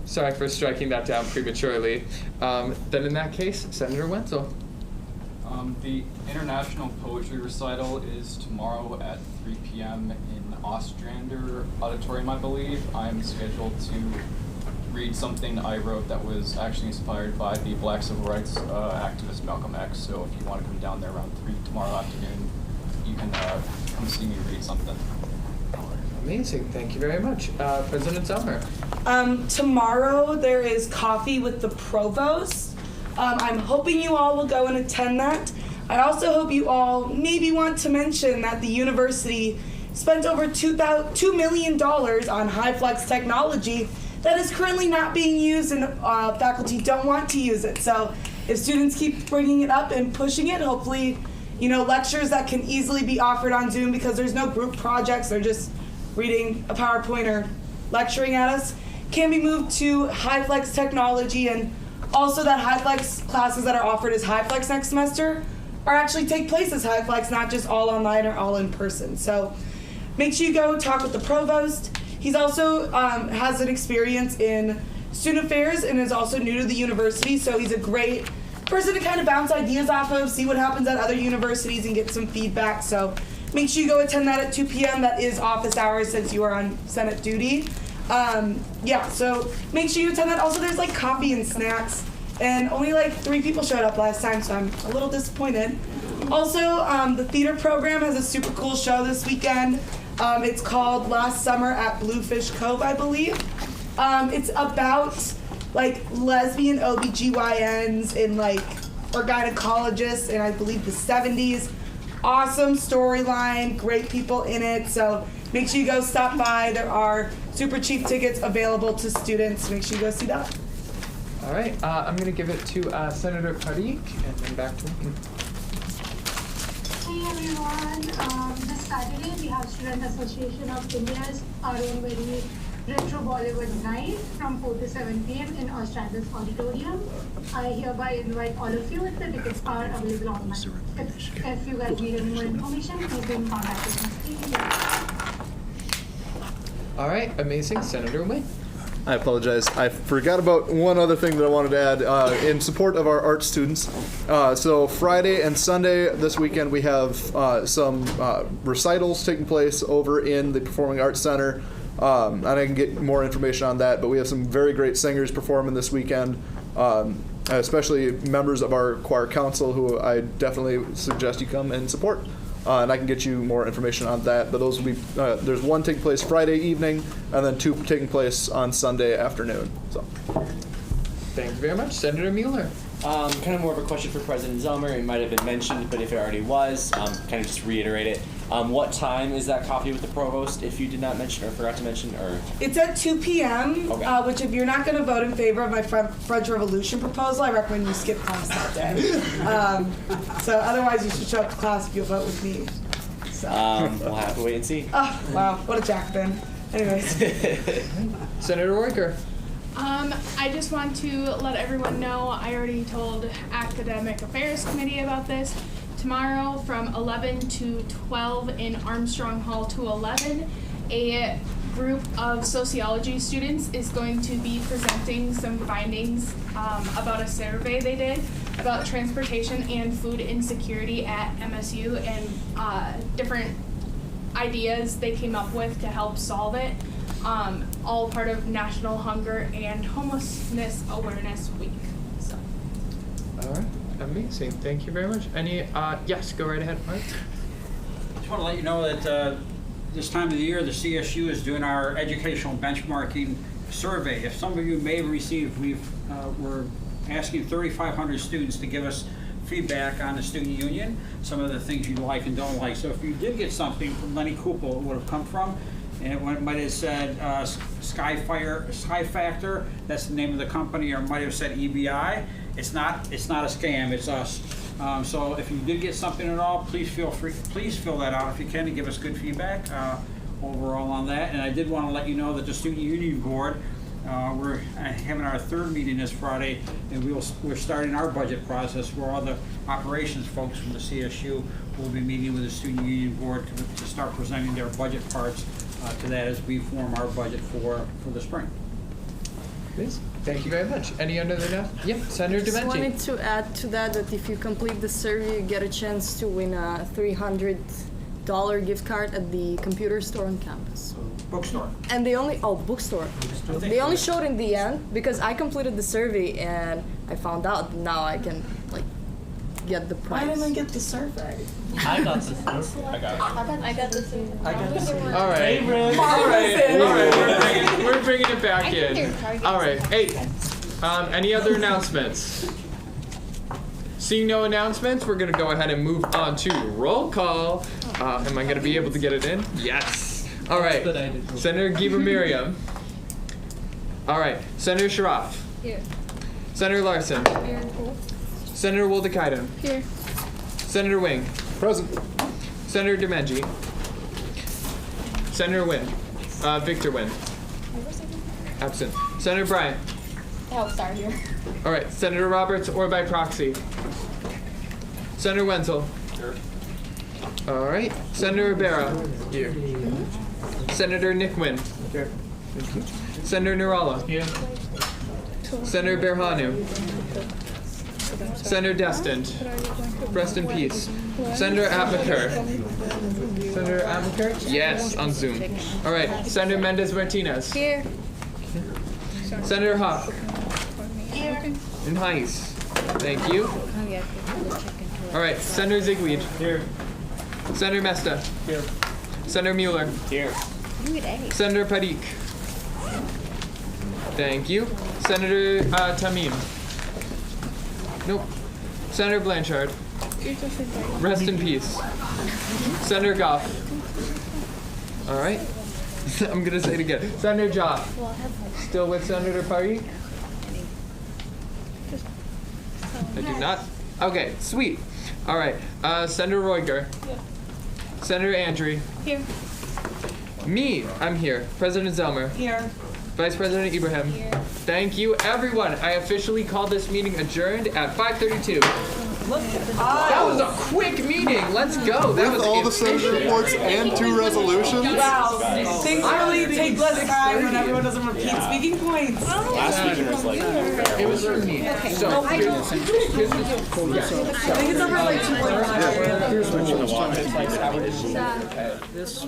Sorry for striking that down prematurely. Then in that case, Senator Wenzel. The International Poetry Recital is tomorrow at 3 p.m. in Ostrander Auditorium, I believe. I'm scheduled to read something I wrote that was actually inspired by the Black Civil Rights activist Malcolm X. So if you want to come down there around 3 tomorrow afternoon, you can come see me read something. Amazing, thank you very much. President Zomer. Tomorrow there is coffee with the provost. I'm hoping you all will go and attend that. I also hope you all maybe want to mention that the university spent over $2 million on high-flex technology that is currently not being used and faculty don't want to use it. So if students keep bringing it up and pushing it, hopefully, lectures that can easily be offered on Zoom because there's no group projects, they're just reading a PowerPoint or lecturing at us, can be moved to high-flex technology, and also that high-flex classes that are offered as high-flex next semester are actually take place as high-flex, not just all online or all in person. So make sure you go talk with the provost. He's also has an experience in student affairs and is also new to the university, so he's a great person to kind of bounce ideas off of, see what happens at other universities and get some feedback. So make sure you go attend that at 2 p.m. That is office hours since you are on Senate duty. So make sure you attend that. Also, there's like coffee and snacks, and only like 3 people showed up last time, so I'm a little disappointed. Also, the theater program has a super cool show this weekend. It's called Last Summer at Bluefish Cove, I believe. It's about like lesbian OBGYNs and or gynecologists in, I believe, the 70s. Awesome storyline, great people in it, so make sure you go stop by. There are super cheap tickets available to students. Make sure you go see that. All right, I'm going to give it to Senator Parikh and then back to me. Hey everyone, this Saturday we have Student Association of India's our own very retro Bollywood night from 4 to 7 p.m. in Ostrander's Auditorium. I hereby invite all of you. The tickets are available online. If you guys need any more information, please be in contact with me. All right, amazing. Senator Wynn. I apologize. I forgot about one other thing that I wanted to add in support of our art students. So Friday and Sunday this weekend we have some recitals taking place over in the Performing Arts Center. And I can get more information on that, but we have some very great singers performing this weekend, especially members of our choir council who I definitely suggest you come and support. And I can get you more information on that. But those will be, there's one taking place Friday evening, and then 2 taking place on Sunday afternoon. So, thank you very much. Senator Mueller. Kind of more of a question for President Zomer. It might have been mentioned, but if it already was, kind of just reiterate it. What time is that coffee with the provost, if you did not mention or forgot to mention? Or It's at 2 p.m., Okay. Which if you're not going to vote in favor of my French Revolution proposal, I recommend you skip class that day. So otherwise you should show up to class if you'll vote with me. So. We'll have to wait and see. Oh, wow, what a jackpin. Anyways. Senator Royker. I just want to let everyone know, I already told Academic Affairs Committee about this. Tomorrow from 11 to 12 in Armstrong Hall 211, a group of sociology students is going to be presenting some findings about a survey they did about transportation and food insecurity at MSU and different ideas they came up with to help solve it. All part of National Hunger and Homelessness Awareness Week. So. All right, amazing. Thank you very much. Any, yes, go right ahead, Mark. Just want to let you know that this time of the year, the CSU is doing our educational benchmarking survey. If some of you may have received, we're asking 3,500 students to give us feedback on the student union, some of the things you like and don't like. So if you did get something from Lenny Kupel, it would have come from, and it might have said Sky Factor, that's the name of the company, or it might have said EBI. It's not a scam. It's us So if you did get something at all, please fill that out if you can, and give us good feedback overall on that. And I did want to let you know that the Student Union Board, we're having our third meeting this Friday, and we're starting our budget process where all the operations folks from the CSU will be meeting with the Student Union Board to start presenting their budget parts to that as we form our budget for the spring. Please. Thank you very much. Any other than Yep, Senator Just DiMenci. wanted to add to that if you complete the survey, you get a chance to win a $300 gift card at the computer store on campus. Bookstore. And they only bookstore. They only showed in the end because I completed the survey and I found out now I can get the prize. Why didn't I get the survey? I got this. I got it. I got the survey. All right. All right. We're bringing it back in. All right. Hey, any other announcements? Seeing no announcements, we're going to go ahead and move on to roll call. Am I going to be able to get it in? Yes. All right. Senator Giba Miriam. All right. Senator Sharaf. Here. Senator Larson. Here. Senator Woldekaiden. Here. Senator Wing. Present. Senator DiMenci. Senator Wynn. Victor Wynn. Absent. Senator Bryant. Oh, sorry, here. All right. Senator Roberts or by proxy. Senator Wenzel. Here. All right. Senator Rivera. Here. Senator Nick Wynn. Here. Thank you. Senator Nurala. Here. Senator Berhanu. Senator Destined. Rest in peace. Senator Atmaker. Senator Atmaker? Yes, on Zoom. All right. Senator Mendez Martinez. Here. Senator Hawk. Here. And Heiss. Thank you. All right. Senator Ziegweed. Here. Senator Mesta. Here. Senator Mueller. Here. Senator Parik. Thank you. Senator Tamim. Nope. Senator Blanchard. Rest in peace. Senator Goff. All right. I'm going to say it again. Senator Joff. Still with Senator Parik? I do not. Okay, sweet. All right. Senator Roiger. Senator Andry. Here. Me, I'm here. President Zelmer. Here. Vice President Ibrahim. Here. Thank you, everyone. I officially call this meeting adjourned at 5:32. That was a quick meeting. Let's go. That With was all the Senate reports and 2 resolutions. Wow. Things really take less time when everyone doesn't repeat speaking points. Last week it was like it was for me. Okay. So I here's think it's over like 2 Yeah. Here's what you want. This